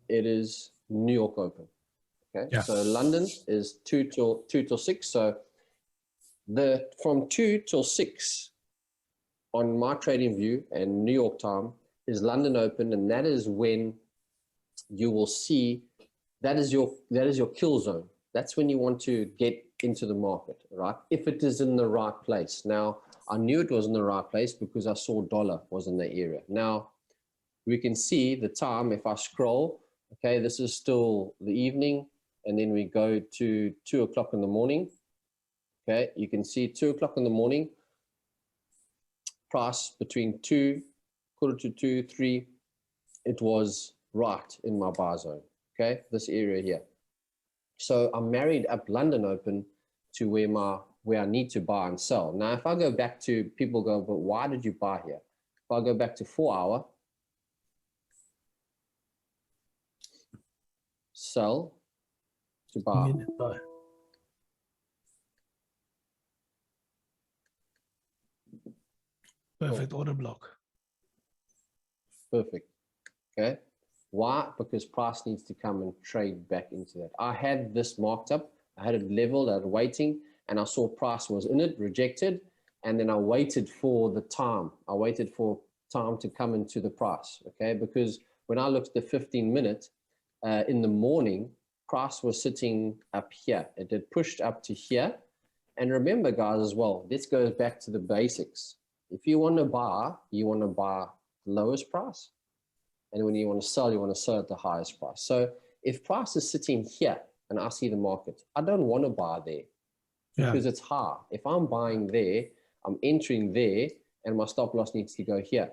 it is New York open. Okay, yeah. So London is 2 till 6. So from 2 till 6 on my trading view and New York time is London open, and that is when you will see that is your kill zone. That's when you want to get into the market, right? If it is in the right place. Now, I knew it was in the right place because I saw dollar was in the area. Now, we can see the time if I scroll. Okay, this is still the evening. And then we go to 2 o'clock in the morning. Okay, you can see 2 o'clock in the morning, price between 2, quarter to 2, 3, it was right in my buy zone. Okay, this area here. So I married up London open to where I need to buy and sell. Now, if I go back to, people go, but why did you buy here? If I go back to 4 hour, sell, to buy. Perfect order block. Perfect. Okay. Why? Because price needs to come and trade back into that. I had this marked up. I had it leveled, I had waiting, and I saw price was in it, rejected, and then I waited for the time. I waited for time to come into the price. Okay. Because when I looked at the 15-minute in the morning, price was sitting up here. It had pushed up to here, And remember, guys, as well, this goes back to the basics. If you want to buy, you want to buy the lowest price. And when you want to sell at the highest price. So if price is sitting here and I see the market, I don't want to buy there because it's high. If I'm buying there, I'm entering there, and my stop loss needs to go here.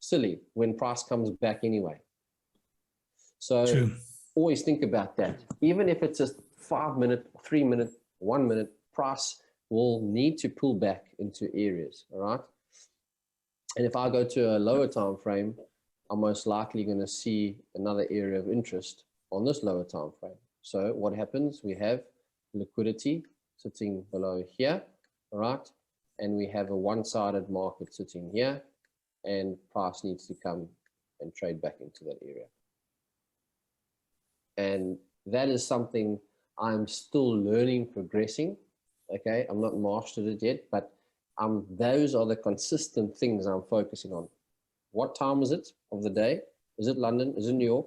Silly when price comes back anyway. So always think about that. Even if it's a 5 minute, 3 minute, 1 minute, price will need to pull back into areas, all right? And if I go to a lower time frame, I'm most likely going to see another area of interest on this lower time frame. So what happens? We have liquidity sitting below here, all right? And we have a one-sided market sitting here, and price needs to come and trade back into that area. And that is something I'm still learning, progressing. Okay, I'm not mastered it yet, but those are the consistent things I'm focusing on. What time is it of the day? Is it London? Is it New York?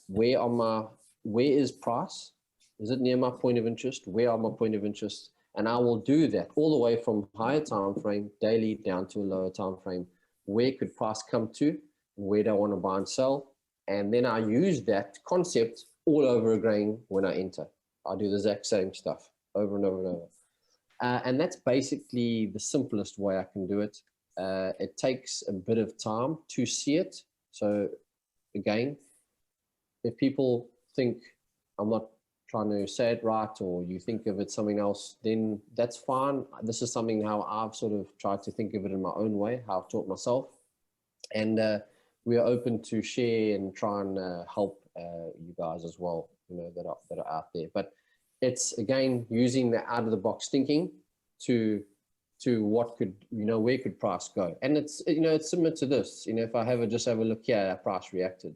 Where is price? Is it near my point of interest? Where are my point of interest? And I will do that all the way from higher time frame, daily, down to a lower time frame. Where could price come to? Where do I want to buy and sell? And then I use that concept all over again when I enter. I do the exact same stuff over and over and over. And that's basically the simplest way I can do it. It takes a bit of time to see it. So again, if people think I'm not trying to say it right, or you think of it something else, then that's fine. This is something how I've sort of tried to think of it in my own way, how I've taught myself. And we are open to share and try and help you guys as well, you know, that are out there. But it's, again, using the out of the box thinking to what could, you know, where could price go? And it's, you know, it's similar to this. You know, if I just have a look here, how price reacted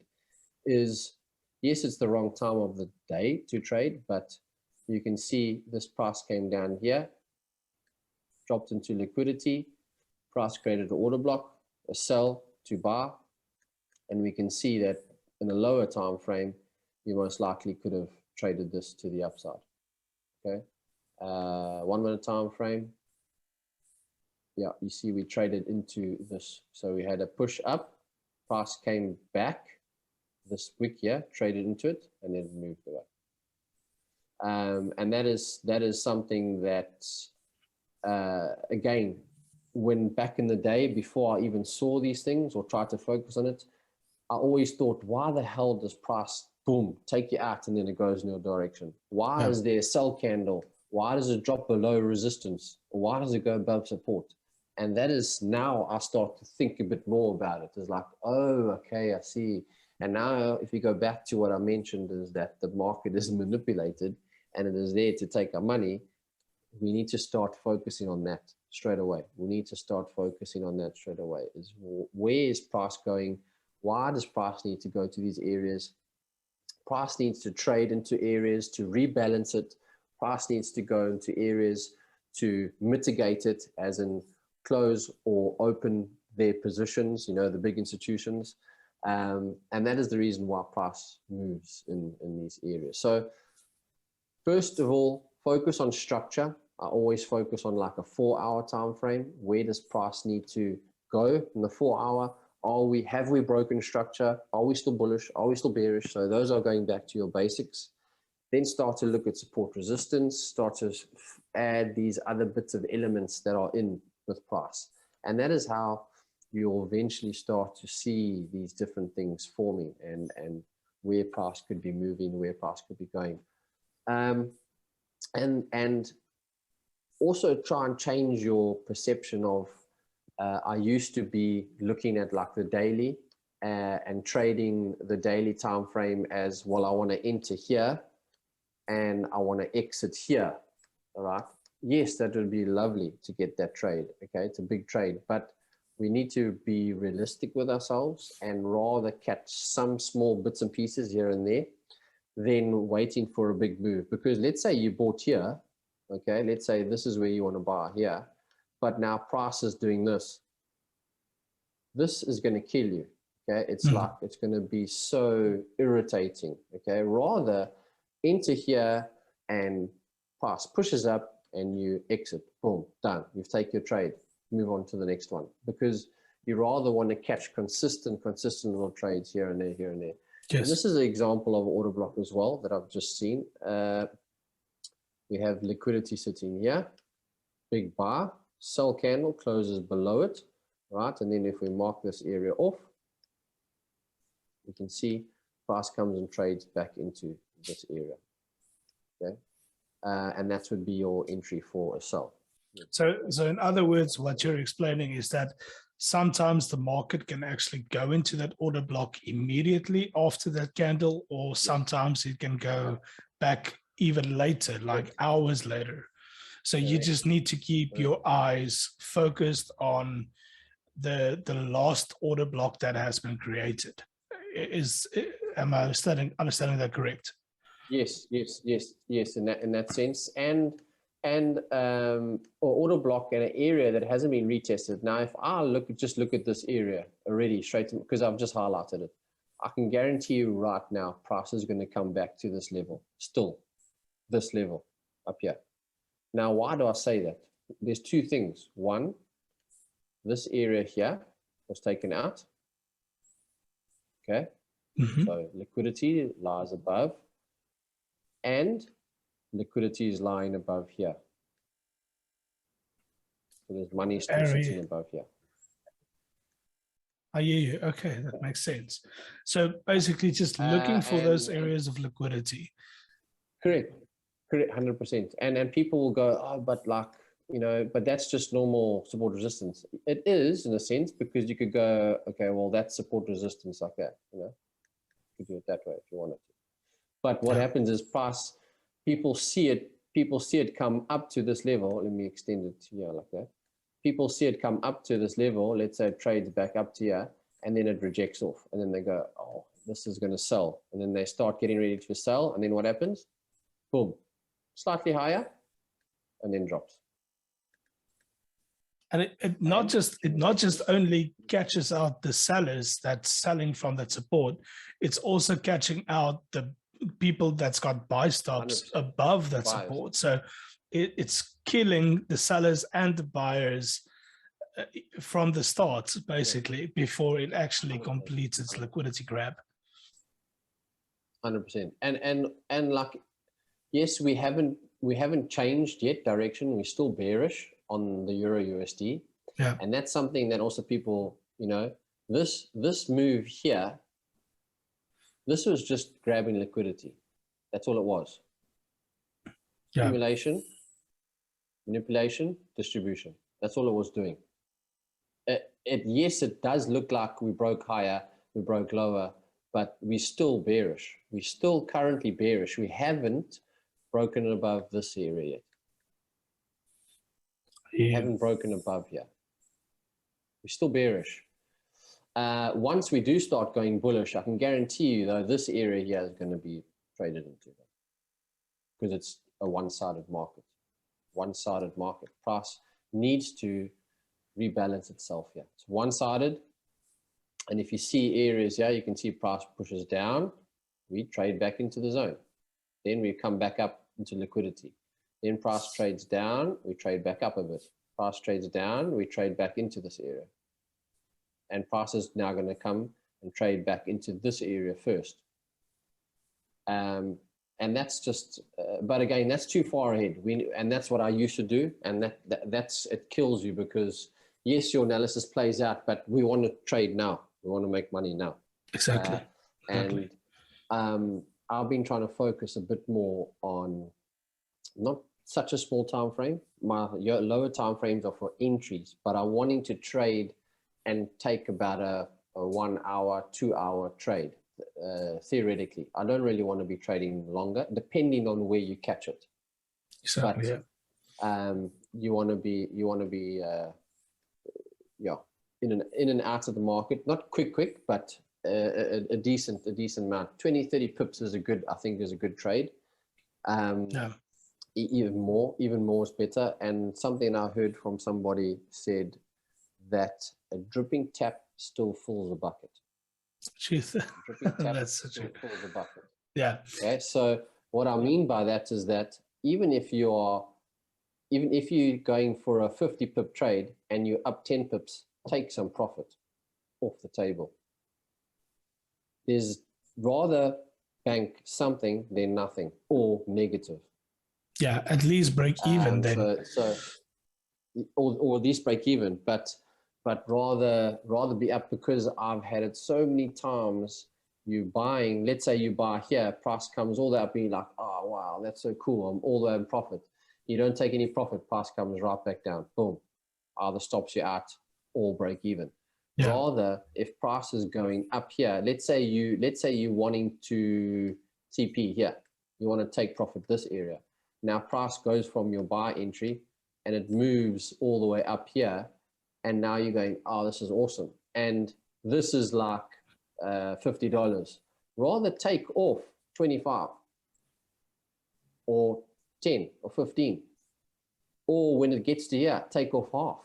is, yes, it's the wrong time of the day to trade, but you can see this price came down here, dropped into liquidity, price created an order block, a sell to buy, and we can see that in a lower time frame, you most likely could have traded this to the upside. Okay, 1 minute time frame. Yeah, you see we traded into this. So we had a push up, price came back, this wick here, traded into it, and then moved away. And that is something that, again, when back in the day, before I even saw these things or tried to focus on it, I always thought, why the hell does price, boom, take you out and then it goes in your direction? Why is there a sell candle? Why does it drop below resistance? Or why does it go above support? And that is now I start to think a bit more about it. It's like, oh, okay, I see. And now if you go back to what I mentioned, is that the market is manipulated and it is there to take our money. We need to start focusing on that straight away. We need to start focusing on that straight away. Is where is price going? Why does price need to go to these areas? Price needs to trade into areas to rebalance it. Price needs to go into areas to mitigate it, as in close or open their positions, you know, the big institutions. And that is the reason why price moves in these areas. So first of all, focus on structure. I always focus on like a 4-hour time frame. Where does price need to go in the 4-hour? Have we broken structure? Are we still bullish? Are we still bearish? So those are going back to your basics. Then start to look at support resistance, start to add these other bits of elements that are in with price. And that is how you'll eventually start to see these different things forming and where price could be moving, where price could be going. And also try and change your perception of, I used to be looking at like the daily and trading the daily time frame as, well, I want to enter here and I want to exit here. All right. Yes, that would be lovely to get that trade. Okay, it's a big trade, but we need to be realistic with ourselves and rather catch some small bits and pieces here and there than waiting for a big move. Because let's say you bought here, okay, let's say this is where you want to buy here, but now price is doing this. This is going to kill you. Okay, it's like, it's going to be so irritating. Okay, rather enter here and price pushes up and you exit, boom, done. You've taken your trade, move on to the next one, because you rather want to catch consistent little trades here and there, here and there. Yes. And this is an example of an order block as well that I've just seen. We have liquidity sitting here, big bar, sell candle closes below it, right? And then if we mark this area off, you can see price comes and trades back into this area, okay? And that would be your entry for a sell. So in other words, what you're explaining is that sometimes the market can actually go into that order block immediately after that candle, or sometimes it can go back even later, like hours later. So you just need to keep your eyes focused on the last order block that has been created. Am I understanding that correct? Yes, in that sense. And order block in an area that hasn't been retested. Now, if I just look at this area already straight, because I've just highlighted it, I can guarantee you right now, price is going to come back to this level, still, this level up here. Now, why do I say that? There's two things. One, this area here was taken out. Okay, so liquidity lies above, and liquidity is lying above here. So there's money still sitting above here. I hear you. Okay, that makes sense. So basically just looking for those areas of liquidity. Correct, 100%. And people will go, oh, but like, but that's just normal support resistance. It is in a sense, because you could go, okay, well, that's support resistance like that, You could do it that way if you wanted to. But what happens is people see it come up to this level. Let me extend it here like that. People see it come up to this level. Let's say it trades back up to here, and then it rejects off. And then they go, oh, this is going to sell. And then they start getting ready to sell. And then what happens? Boom, slightly higher, and then drops. And it not just only catches out the sellers that's selling from that support, it's also catching out the people that's got buy stops 100%. above that support. So it's killing the sellers and the buyers from the start, basically, before it actually completes its liquidity grab. 100%. And like, yes, we haven't changed yet direction. We're still bearish on the Euro USD. Yeah. And that's something that also people, this move here, this was just grabbing liquidity. That's all it was. Yeah. Accumulation, manipulation, distribution. That's all it was doing. Yes, it does look like we broke higher, we broke lower, but we're still bearish. We're still currently bearish. We haven't broken above this area yet. We haven't broken above here. We're still bearish. Once we do start going bullish, I can guarantee you, though, this area here is going to be traded into that, because it's a one-sided market. One-sided market. Price needs to rebalance itself here. It's one-sided, and if you see areas here, you can see price pushes down. We trade back into the zone. Then we come back up into liquidity. Then price trades down, we trade back up a bit. Price trades down, we trade back into this area. And price is now going to come and trade back into this area first. And that's just, but again, that's too far ahead. And that's what I used to do. And it kills you, because yes, your analysis plays out, but we want to trade now. We want to make money now. Exactly. And I've been trying to focus a bit more on not such a small time frame. My lower time frames are for entries, but I'm wanting to trade and take about a 1 hour, 2 hour trade. Theoretically, I don't really want to be trading longer, depending on where you catch it. Exactly. But you want to be in and out of the market, not quick, but a decent amount. 20-30 pips is I think is a good trade. Even more is better. And something I heard from somebody said that a dripping tap still fills a bucket. Jeez. Dripping tap That's such still fills a bucket. Yeah. Okay, so what I mean by that is that even if you're going for a 50 pip trade and you're up 10 pips, take some profit off the table. There's rather bank something than nothing or negative. Yeah, at least break even then. Or at least break even, but rather be up, because I've had it so many times. You buying, let's say you buy here, price comes all the way up, and you're like, oh wow, that's so cool, I'm all the way in profit. You don't take any profit, price comes right back down, boom, either stops you out or break even. Yeah. Rather, if price is going up here, let's say you wanting to TP here, you want to take profit this area. Now price goes from your buy entry and it moves all the way up here, and now you're going, oh, this is awesome, and this is like $50. Rather take off 25 or 10 or 15, or when it gets to here, take off half,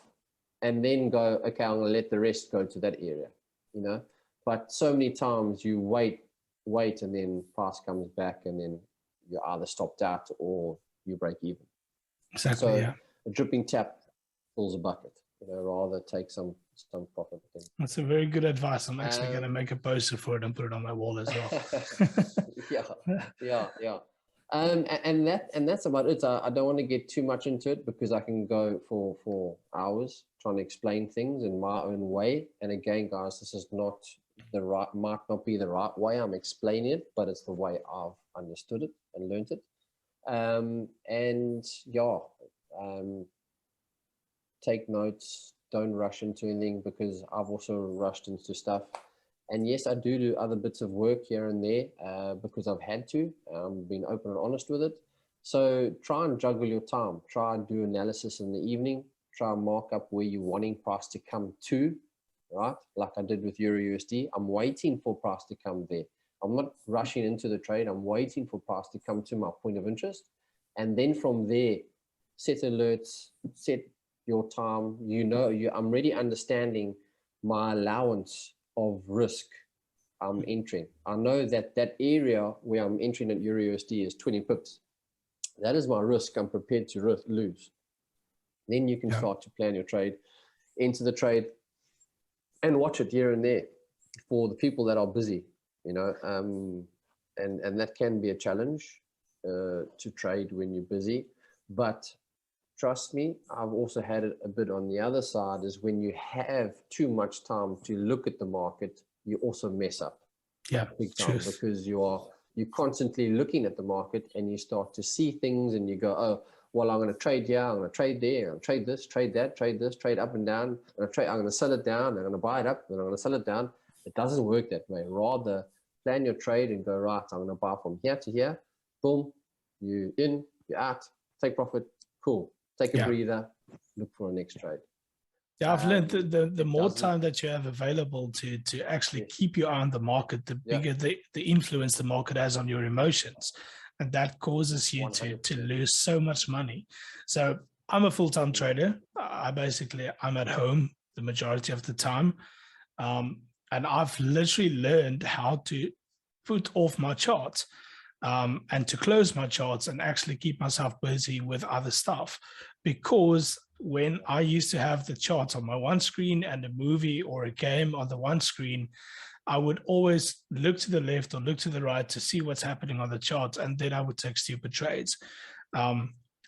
and then go, okay, I'm going to let the rest go to that area, you know. But so many times you wait, and then price comes back, and then you're either stopped out or you break even. Exactly. So yeah. A dripping tap fills a bucket. You know, rather take some profit. That's a very good advice. I'm actually going to make a poster for it and put it on my wall as well. yeah. And that's about it. I don't want to get too much into it, because I can go for hours trying to explain things in my own way. And again, guys, this is not might not be the right way I'm explaining it, but it's the way I've understood it and learned it. Take notes, don't rush into anything, because I've also rushed into stuff. And yes, I do other bits of work here and there, because I've had to. Been open and honest with it. So try and juggle your time. Try and do analysis in the evening. Try and mark up where you're wanting price to come to, right? Like I did with Euro USD. I'm waiting for price to come there. I'm not rushing into the trade. I'm waiting for price to come to my point of interest. And then from there, set alerts, set your time. I'm already understanding my allowance of risk I'm entering. I know that area where I'm entering at Euro USD is 20 pips. That is my risk I'm prepared to lose. Then you can start to plan your trade, enter the trade, and watch it here and there for the people that are busy, you know, and that can be a challenge to trade when you're busy. But trust me, I've also had it a bit on the other side, is when you have too much time to look at the market, you also mess up. Yeah, big time, because you're constantly looking at the market, and you start to see things, and you go, oh, well, I'm going to trade here, I'm going to trade there, I'm going to trade this, trade that, trade this, trade up and down. I'm going to sell it down, I'm going to buy it up, and I'm going to sell it down. It doesn't work that way. Rather, plan your trade and go, right, I'm going to buy from here to here. Boom, you in, you're out, take profit, cool. Take a breather, look for a next trade. Yeah, I've learned the more time that you have available to actually keep your eye on the market, the bigger the influence the market has on your emotions. And that causes you to lose so much money. So I'm a full-time trader. I'm at home the majority of the time. And I've literally learned how to put off my charts and to close my charts and actually keep myself busy with other stuff. Because when I used to have the charts on my one screen and a movie or a game on the one screen, I would always look to the left or look to the right to see what's happening on the charts, and then I would take stupid trades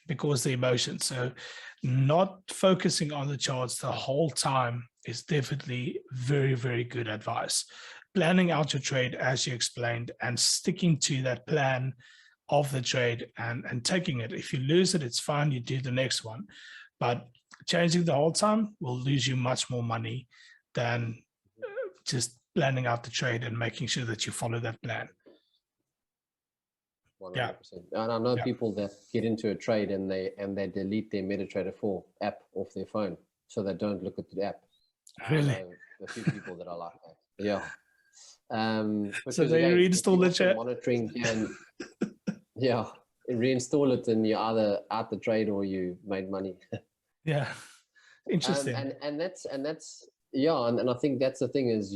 because the emotion. So not focusing on the charts the whole time is definitely very, very good advice. Planning out your trade as you explained and sticking to that plan of the trade and taking it. If you lose it, it's fine, you do the next one. But changing the whole time will lose you much more money than just planning out the trade and making sure that you follow that plan. 100%. Yeah. And I know people that get into a trade and they delete their MetaTrader 4 app off their phone so they don't look at the app. Really? A few people that are like that. Yeah. So they reinstall the chat. Monitoring and reinstall it, and you're either out the trade or you made money. Yeah. Interesting. And that's and I think that's the thing is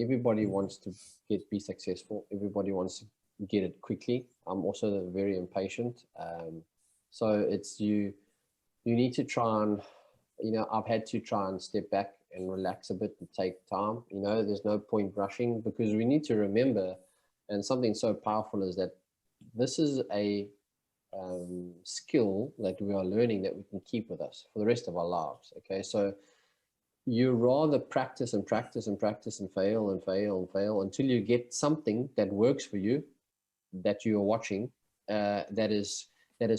everybody wants to be successful. Everybody wants to get it quickly. I'm also very impatient. So it's you need to try and, I've had to try and step back and relax a bit and take time. There's no point rushing, because we need to remember, and something so powerful is that this is a skill that we are learning that we can keep with us for the rest of our lives. Okay, so you rather practice and practice and practice and fail and fail and fail until you get something that works for you, that you are watching, that is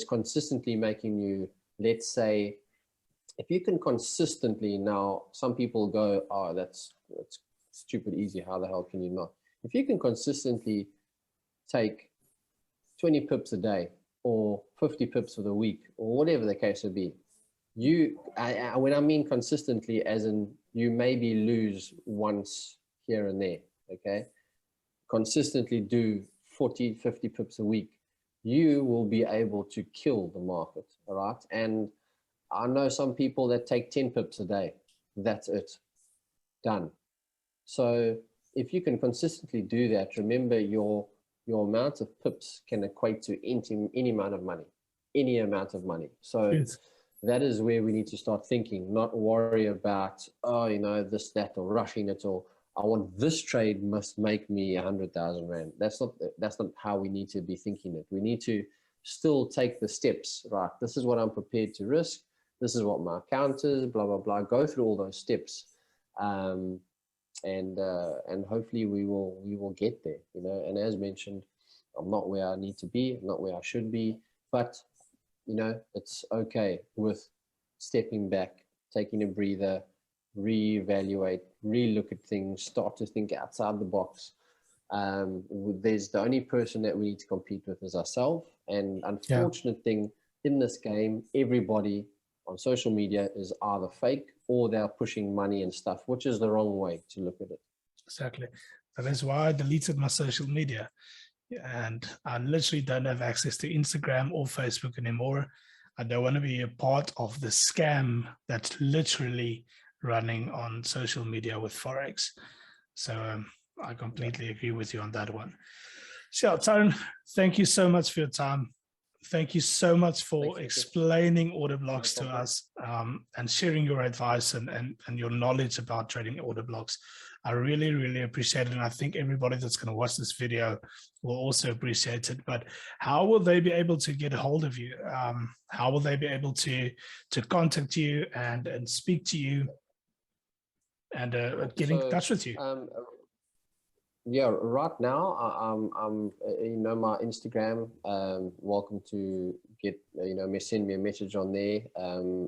consistently making you, let's say, if you can consistently, now some people go, oh, that's stupid easy, how the hell can you not? If you can consistently take 20 pips a day or 50 pips for the week or whatever the case would be, when I mean consistently, as in you maybe lose once here and there, okay? Consistently do 40, 50 pips a week, you will be able to kill the market, all right? And I know some people that take 10 pips a day. That's it. Done. So if you can consistently do that, remember your amount of pips can equate to any amount of money, any amount of money. So Yes. That is where we need to start thinking, not worry about, this, that, or rushing it, or I want this trade must make me 100,000 Rand. That's not how we need to be thinking it. We need to still take the steps, right? This is what I'm prepared to risk. This is what my account is, blah, blah, blah. Go through all those steps. And hopefully we will get there, and as mentioned, I'm not where I need to be, I'm not where I should be, but it's okay with stepping back, taking a breather, reevaluate, relook at things, start to think outside the box. There's the only person that we need to compete with is ourselves, and unfortunate thing in this game, everybody on social media is either fake or they're pushing money and stuff, which is the wrong way to look at it. Exactly. That is why I deleted my social media. And I literally don't have access to Instagram or Facebook anymore. I don't want to be a part of the scam that's literally running on social media with Forex. So I completely agree with you on that one. So, Tyron, thank you so much for your time. Thank you so much for explaining order blocks to us and sharing your advice and your knowledge about trading order blocks. I really, really appreciate it. And I think everybody that's going to watch this video will also appreciate it. But how will they be able to get a hold of you? How will they be able to contact you and speak to you and get in touch with you? Yeah, right now I'm my Instagram. Welcome to get send me a message on there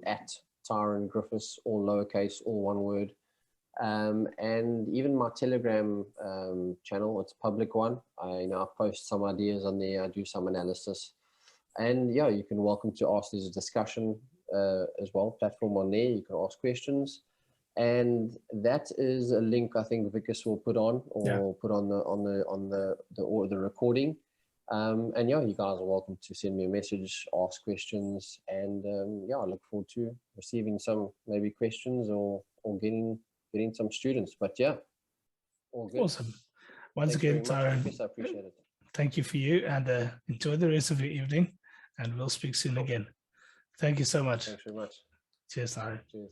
at Tyron Griffith, all lowercase, all one word. And even my Telegram channel, it's a public one. I post some ideas on there. I do some analysis, and yeah, you can welcome to ask. There's a discussion as well platform on there. You can ask questions. And that is a link I think Wikus will put on put on the recording. And yeah, you guys are welcome to send me a message, ask questions, and I look forward to receiving some maybe questions or getting some students. But yeah, all good. Awesome. Once again, Tyron, I appreciate it. Thank you for you, and enjoy the rest of your evening, and we'll speak soon again. Thank you so much. Thanks very much. Cheers, Tyron. Cheers.